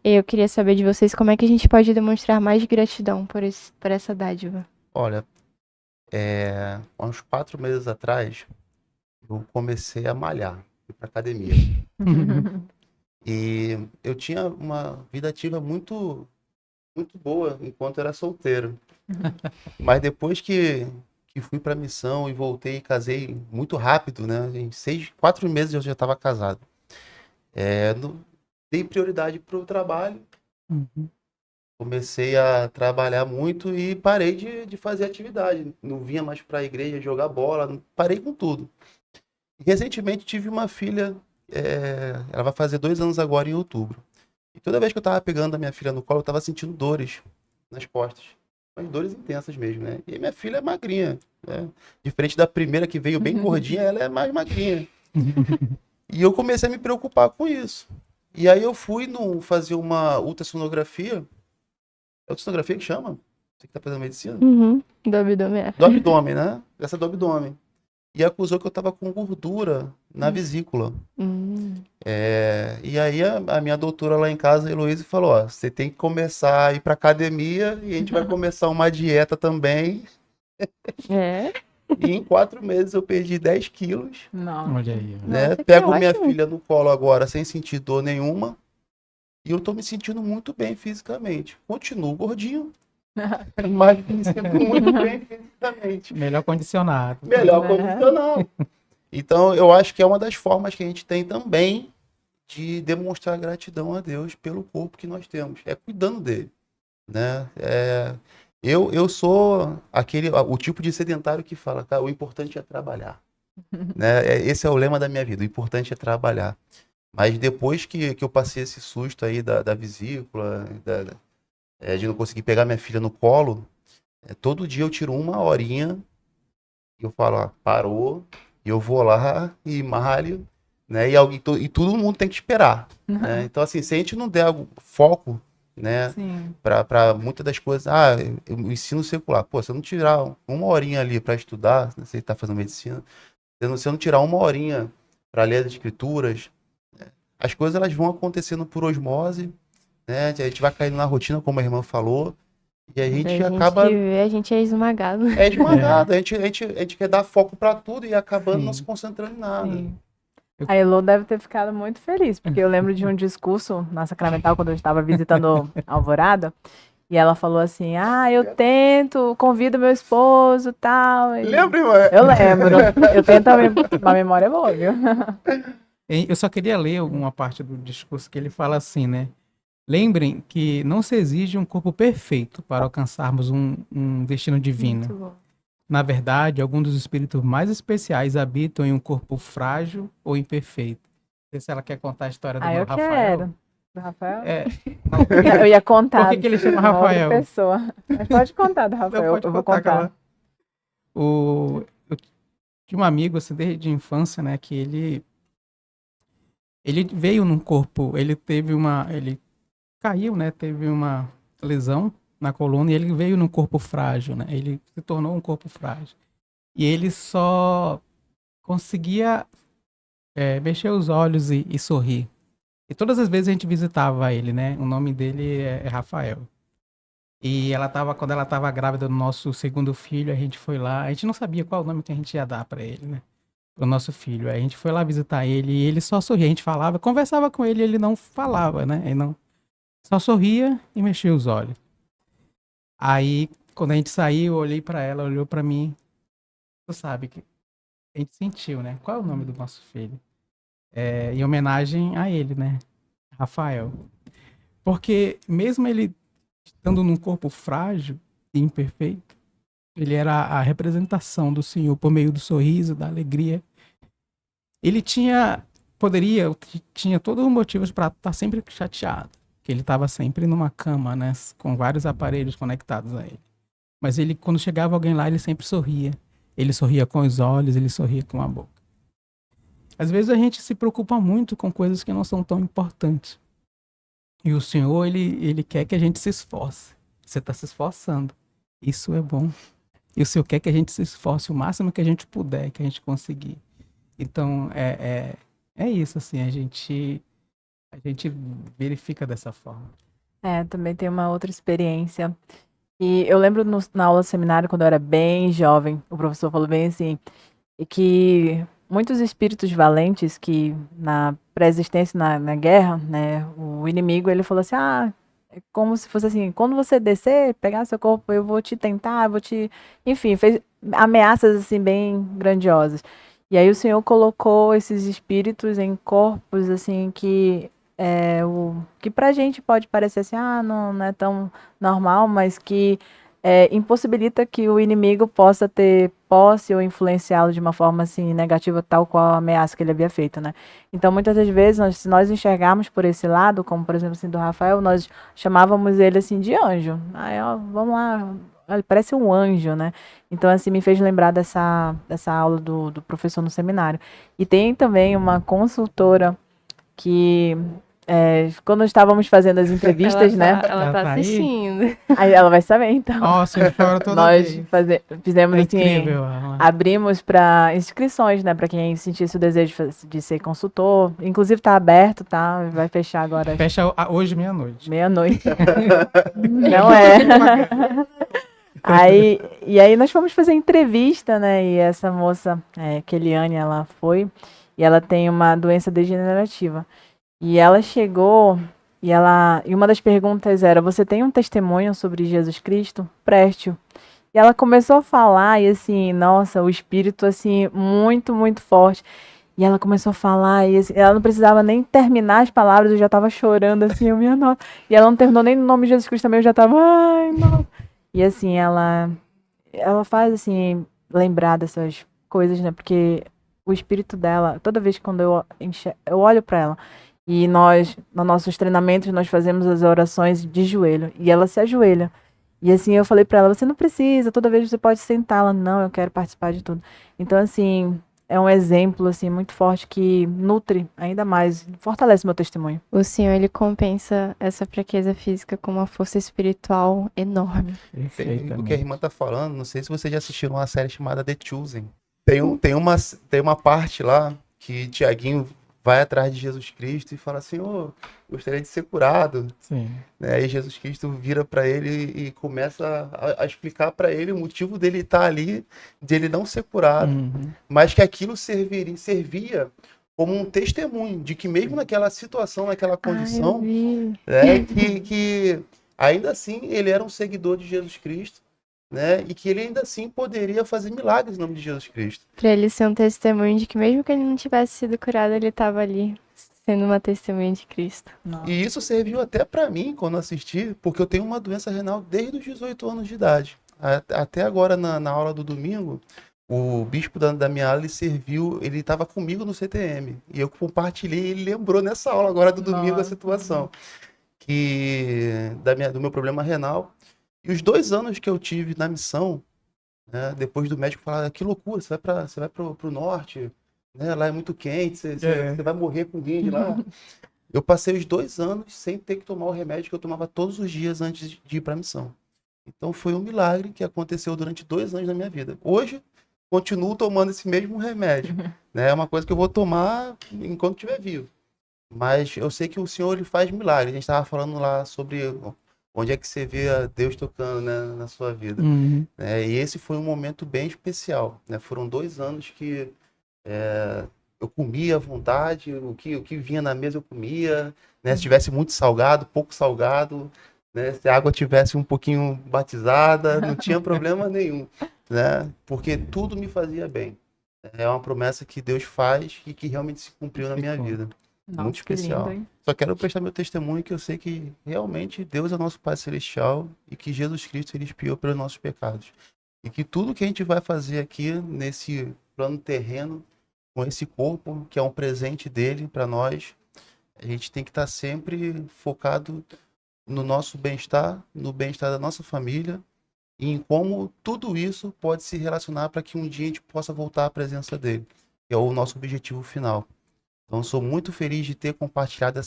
E eu queria saber de vocês como é que a gente pode demonstrar mais gratidão por essa dádiva. Olha, há uns 4 meses atrás, eu comecei a malhar, fui pra academia. E eu tinha uma vida ativa muito, muito boa enquanto era solteiro. Mas depois que fui pra missão e voltei e casei muito rápido, né? Em 4 meses eu já estava casado. Dei prioridade pro trabalho. Uhum. Comecei a trabalhar muito e parei de fazer atividade. Não vinha mais para a igreja jogar bola, parei com tudo. Recentemente tive uma filha, ela vai fazer 2 anos agora em outubro. E toda vez que eu estava pegando a minha filha no colo, eu estava sentindo dores nas costas. Mas dores intensas mesmo, né? E minha filha é magrinha, né? Diferente da primeira que veio bem gordinha, ela é mais magrinha. E eu comecei a me preocupar com isso. E aí eu fui fazer uma ultrassonografia. É ultrassonografia que chama? Você que tá fazendo medicina? Do abdômen. Do abdômen, né? Essa do abdômen. E acusou que eu tava com gordura na vesícula. E aí a minha doutora lá em casa, a Heloísa, falou, ó, você tem que começar a ir pra academia e a gente vai começar uma dieta também. E em 4 meses eu perdi 10 quilos. Não. Olha aí. Né? Nossa, que Pego minha ótimo. filha no colo agora sem sentir dor nenhuma. E eu tô me sentindo muito bem fisicamente. Continuo gordinho, mas me sinto muito bem fisicamente. Melhor condicionado. Melhor condicionado. Então, eu acho que é uma das formas que a gente tem também de demonstrar gratidão a Deus pelo corpo que nós temos. É cuidando dele, né? Eu sou o tipo de sedentário que fala, cara, o importante é trabalhar. Né? Esse é o lema da minha vida, o importante é trabalhar. Mas depois que eu passei esse susto aí da vesícula, de não conseguir pegar minha filha no colo, todo dia eu tiro uma horinha e eu falo, ó, parou, e eu vou lá e malho, né? E todo mundo tem que esperar. Né? Então, assim, se a gente não der foco, né, Sim. para muitas das coisas, o ensino secular, pô, se eu não tirar uma horinha ali para estudar, né, você está fazendo medicina, se eu não tirar uma horinha para ler as escrituras, as coisas elas vão acontecendo por osmose, né? A gente vai caindo na rotina, como a irmã falou, e a gente acaba. A gente é esmagado. É esmagado, a gente quer dar foco para tudo e acabando não Sim. se concentrando em nada. Sim. A Elô deve ter ficado muito feliz, porque eu lembro de um discurso na Sacramental, quando eu estava visitando Alvorada, e ela falou assim, eu tento, convido meu esposo e tal. Lembra, irmã? Eu lembro. Eu tenho também uma memória boa, viu? Eu só queria ler uma parte do discurso que ele fala assim, né? Lembrem que não se exige um corpo perfeito para alcançarmos um destino divino. Muito bom. Na verdade, alguns dos espíritos mais especiais habitam em um corpo frágil ou imperfeito. Não sei se ela quer contar a história do Eu Rafael. quero. Do Rafael? É, Eu ia contar. Por que ele chama uma outra Rafael? Pessoa. Mas pode contar do Rafael, pode eu vou contar, contar. cara. Eu tinha um amigo, assim, desde a infância, né, que ele veio num corpo, ele caiu, né, teve uma lesão na coluna e ele veio num corpo frágil, né, ele se tornou um corpo frágil. E ele só conseguia mexer os olhos e sorrir. E todas as vezes a gente visitava ele, né, o nome dele é Rafael. E quando ela estava grávida do nosso segundo filho, a gente foi lá, a gente não sabia qual o nome que a gente ia dar para ele, né, pro nosso filho. Aí a gente foi lá visitar ele e ele só sorria, a gente falava, conversava com ele, ele não falava, né, ele não, só sorria e mexia os olhos. Aí, quando a gente saiu, eu olhei para ela, olhou para mim, tu sabe que a gente sentiu, né, qual é o nome do nosso filho? Em homenagem a ele, né, Rafael. Porque mesmo ele estando num corpo frágil e imperfeito, ele era a representação do Senhor por meio do sorriso, da alegria. Ele tinha todos os motivos para estar sempre chateado, que ele estava sempre numa cama, né, com vários aparelhos conectados a ele. Mas ele, quando chegava alguém lá, ele sempre sorria. Ele sorria com os olhos, ele sorria com a boca. Às vezes a gente se preocupa muito com coisas que não são tão importantes. E o Senhor, ele quer que a gente se esforce. Você está se esforçando. Isso é bom. E o Senhor quer que a gente se esforce o máximo que a gente puder, que a gente conseguir. Então, é isso, assim, a gente verifica dessa forma. Também tem uma outra experiência. E eu lembro na aula do seminário, quando eu era bem jovem, o professor falou bem assim, que muitos espíritos valentes que na pré-existência, na guerra, né, o inimigo, ele falou assim, é como se fosse assim, quando você descer, pegar seu corpo, eu vou te tentar, enfim, fez ameaças assim bem grandiosas. E aí o Senhor colocou esses espíritos em corpos assim que que pra gente pode parecer assim, não é tão normal, mas que impossibilita que o inimigo possa ter posse ou influenciá-lo de uma forma assim negativa, tal qual a ameaça que ele havia feito, né? Então, muitas das vezes, se nós enxergarmos por esse lado, como por exemplo assim do Rafael, nós chamávamos ele assim de anjo. Vamos lá, ele parece um anjo, né? Então, assim, me fez lembrar dessa aula do professor no seminário. E tem também uma consultora que quando estávamos fazendo as entrevistas, Ela Ela tá tá aí? assistindo. aí ela vai saber, então. Nossa, eu choro toda Nós vez. fizemos É assim, incrível. Ela. abrimos para inscrições, né, para quem sentisse o desejo de ser consultor. Inclusive tá aberto, tá? Vai fechar agora Fecha hoje, meia-noite. meia-noite. Não é. E aí nós fomos fazer entrevista, né? E essa moça, Keliane, ela foi e ela tem uma doença degenerativa. E ela chegou e uma das perguntas era: você tem um testemunho sobre Jesus Cristo? Preste-o. E ela começou a falar e assim, nossa, o espírito assim muito, muito forte. E ela começou a falar e assim, ela não precisava nem terminar as palavras, eu já estava chorando assim, minha nossa. E ela não terminou nem no nome de Jesus Cristo também, eu já estava, ai, nossa. E assim, ela faz assim lembrar dessas coisas, né? Porque o espírito dela, toda vez quando eu olho para ela e nós, nos nossos treinamentos, nós fazemos as orações de joelho e ela se ajoelha. E assim, eu falei para ela, você não precisa, toda vez você pode sentar. Ela, não, eu quero participar de tudo. Então, assim, é um exemplo, assim, muito forte que nutre ainda mais, fortalece meu testemunho. O Senhor, ele compensa essa fraqueza física com uma força espiritual enorme. O que a Perfeitamente. irmã tá falando, não sei se vocês já assistiram uma série chamada The Chosen. Tem uma parte lá que Tiaguinho vai atrás de Jesus Cristo e fala assim, ô, gostaria de ser curado. Sim. Né? E Jesus Cristo vira para ele e começa a explicar para ele o motivo dele estar ali, de ele não ser curado, Uhum. mas que aquilo servia como um testemunho de que mesmo naquela situação, naquela Eu condição, vi. né, que ainda assim ele era um seguidor de Jesus Cristo, né, e que ele ainda assim poderia fazer milagres em nome de Jesus Cristo. Pra ele ser um testemunho de que mesmo que ele não tivesse sido curado, ele estava ali sendo uma testemunha de Cristo. E isso serviu até para mim quando assisti, porque eu tenho uma doença renal desde os 18 anos de idade. Até agora na aula do domingo, o bispo da minha aula, ele estava comigo no CTM. E eu compartilhei, ele lembrou nessa aula agora do domingo a situação do meu problema renal. E os 2 anos que eu tive na missão, né, depois do médico falar, que loucura, você vai pro norte, né, lá é muito quente, você vai morrer com alguém de lá. Eu passei os 2 anos sem ter que tomar o remédio que eu tomava todos os dias antes de ir para a missão. Então foi um milagre que aconteceu durante 2 anos da minha vida. Hoje, continuo tomando esse mesmo remédio. Né? É uma coisa que eu vou tomar enquanto estiver vivo. Mas eu sei que o Senhor ele faz milagre. A gente estava falando lá sobre onde é que você vê a Deus tocando, né, na sua vida. Uhum. E esse foi um momento bem especial. Né? Foram 2 anos que eu comia à vontade, o que vinha na mesa eu comia, né? Se tivesse muito salgado, pouco salgado, né? Se a água tivesse um pouquinho batizada, não tinha problema nenhum, né? Porque tudo me fazia bem. É uma promessa que Deus faz e que realmente se cumpriu na minha vida. Muito especial. Lindo, hein? Só quero prestar meu testemunho que eu sei que realmente Deus é nosso Pai Celestial e que Jesus Cristo ele expiou pelos nossos pecados. E que tudo que a gente vai fazer aqui nesse plano terreno, com esse corpo, que é um presente dele para nós, a gente tem que estar sempre focado no nosso bem-estar, no bem-estar da nossa família e em como tudo isso pode se relacionar para que um dia a gente possa voltar à presença dele, que é o nosso objetivo final. Então, sou muito feliz de ter compartilhado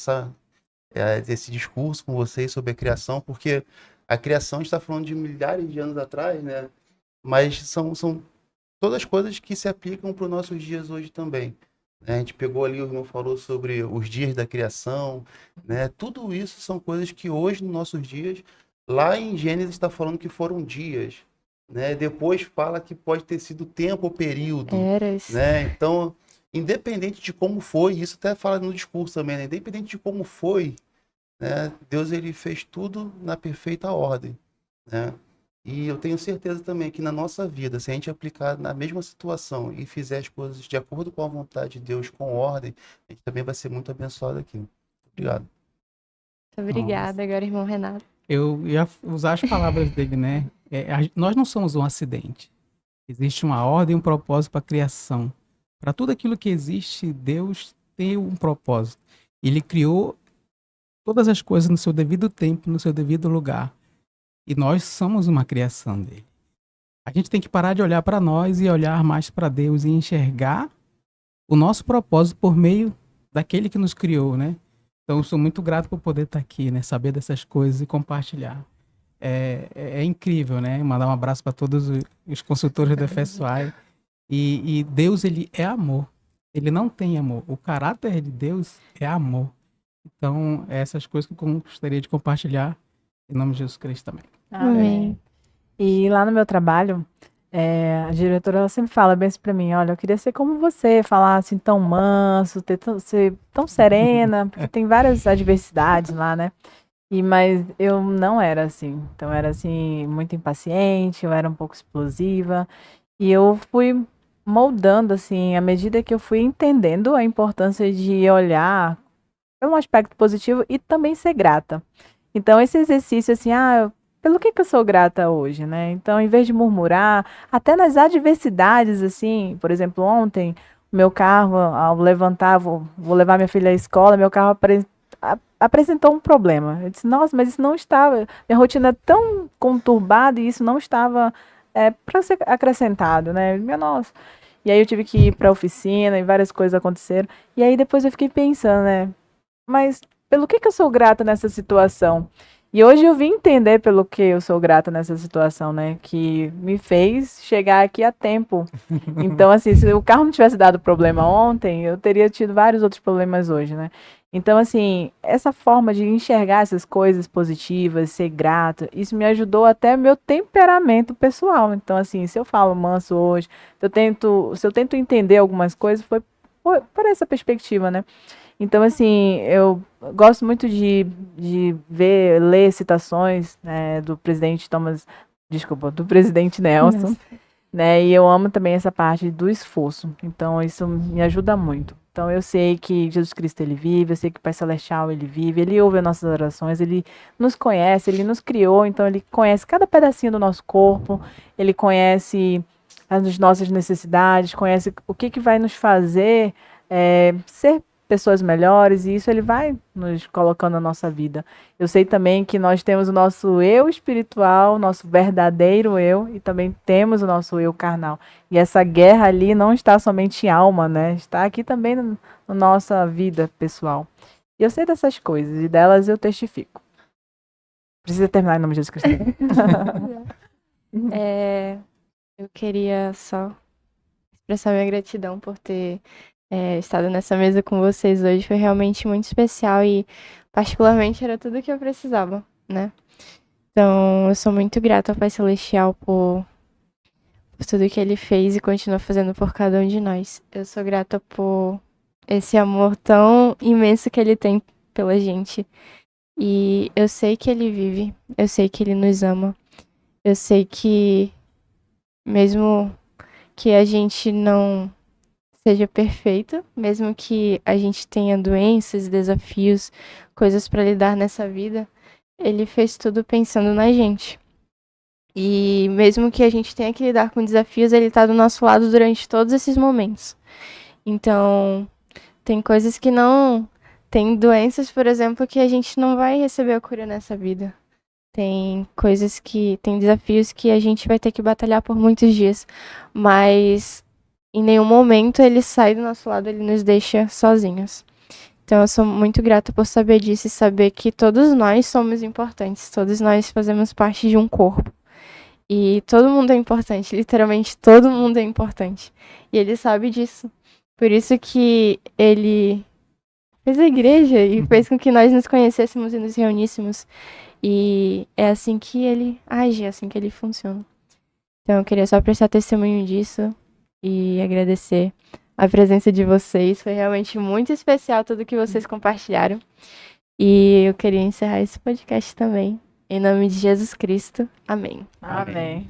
esse discurso com vocês sobre a criação, porque a criação está falando de milhares de anos atrás, né? Mas são todas coisas que se aplicam para os nossos dias hoje também. A gente pegou ali, o irmão falou sobre os dias da criação, né? Tudo isso são coisas que hoje, nos nossos dias, lá em Gênesis está falando que foram dias, né? Depois fala que pode ter sido tempo ou período, Eras. né? Então, independente de como foi, isso até fala no discurso também, né? Independente de como foi, né? Deus ele fez tudo na perfeita ordem, né? E eu tenho certeza também que na nossa vida, se a gente aplicar na mesma situação e fizer as coisas de acordo com a vontade de Deus, com ordem, a gente também vai ser muito abençoado aqui. Obrigado. Muito obrigada, agora, irmão Renato. Eu ia usar as palavras dele, né? Nós não somos um acidente. Existe uma ordem e um propósito para a criação. Para tudo aquilo que existe, Deus tem um propósito. Ele criou todas as coisas no seu devido tempo, no seu devido lugar. E nós somos uma criação dele. A gente tem que parar de olhar para nós e olhar mais para Deus e enxergar o nosso propósito por meio daquele que nos criou, né? Então, eu sou muito grato por poder estar aqui, né? Saber dessas coisas e compartilhar. É incrível, né? Mandar um abraço para todos os consultores da FSUAI. E Deus, ele é amor. Ele não tem amor. O caráter de Deus é amor. Então, essas coisas que eu gostaria de compartilhar em nome de Jesus Cristo também. Amém. E lá no meu trabalho, a diretora ela sempre fala bem assim pra mim, olha, eu queria ser como você, falar assim tão manso, ser tão serena, porque tem várias adversidades lá, né? Mas eu não era assim. Então, eu era assim, muito impaciente, eu era um pouco explosiva. E eu fui moldando, assim, à medida que eu fui entendendo a importância de olhar para um aspecto positivo e também ser grata. Então, esse exercício, assim, pelo que eu sou grata hoje, né? Então, em vez de murmurar, até nas adversidades, assim, por exemplo, ontem, meu carro, ao levantar, vou levar minha filha à escola, meu carro apresentou um problema. Eu disse, nossa, mas isso não estava, minha rotina é tão conturbada e isso não estava para ser acrescentado, né? Minha nossa. E aí eu tive que ir para a oficina e várias coisas aconteceram. E aí depois eu fiquei pensando, né? Mas pelo que eu sou grata nessa situação? E hoje eu vim entender pelo que eu sou grata nessa situação, né? Que me fez chegar aqui a tempo. Então, assim, se o carro não tivesse dado problema ontem, eu teria tido vários outros problemas hoje, né? Então, assim, essa forma de enxergar essas coisas positivas, ser grata, isso me ajudou até meu temperamento pessoal. Então, assim, se eu falo manso hoje, se eu tento entender algumas coisas, foi por essa perspectiva, né? Então, assim, eu gosto muito de ler citações, né, do presidente Nelson, né, e eu amo também essa parte do esforço. Então, isso me ajuda muito. Então, eu sei que Jesus Cristo, ele vive, eu sei que o Pai Celestial, ele vive, ele ouve as nossas orações, ele nos conhece, ele nos criou, então ele conhece cada pedacinho do nosso corpo, ele conhece as nossas necessidades, conhece o que vai nos fazer ser pessoas melhores, e isso ele vai nos colocando na nossa vida. Eu sei também que nós temos o nosso eu espiritual, nosso verdadeiro eu, e também temos o nosso eu carnal. E essa guerra ali não está somente em alma, né? Está aqui também na nossa vida pessoal. E eu sei dessas coisas, e delas eu testifico. Precisa terminar em nome de Jesus Cristo. Eu queria só expressar minha gratidão por ter estado nessa mesa com vocês hoje. Foi realmente muito especial e, particularmente, era tudo que eu precisava, né? Então, eu sou muito grata ao Pai Celestial por tudo que ele fez e continua fazendo por cada um de nós. Eu sou grata por esse amor tão imenso que ele tem pela gente. E eu sei que ele vive, eu sei que ele nos ama. Eu sei que, mesmo que a gente não seja perfeito, mesmo que a gente tenha doenças, desafios, coisas para lidar nessa vida, ele fez tudo pensando na gente. E mesmo que a gente tenha que lidar com desafios, ele tá do nosso lado durante todos esses momentos. Então, tem coisas que não. Tem doenças, por exemplo, que a gente não vai receber a cura nessa vida. Tem coisas que. Tem desafios que a gente vai ter que batalhar por muitos dias. Mas em nenhum momento ele sai do nosso lado, ele nos deixa sozinhos. Então eu sou muito grata por saber disso e saber que todos nós somos importantes. Todos nós fazemos parte de um corpo. E todo mundo é importante, literalmente todo mundo é importante. E ele sabe disso. Por isso que ele fez a igreja e fez com que nós nos conhecêssemos e nos reuníssemos. E é assim que ele age, é assim que ele funciona. Então eu queria só prestar testemunho disso e agradecer a presença de vocês. Foi realmente muito especial tudo que vocês compartilharam. E eu queria encerrar esse podcast também. Em nome de Jesus Cristo. Amém. Amém.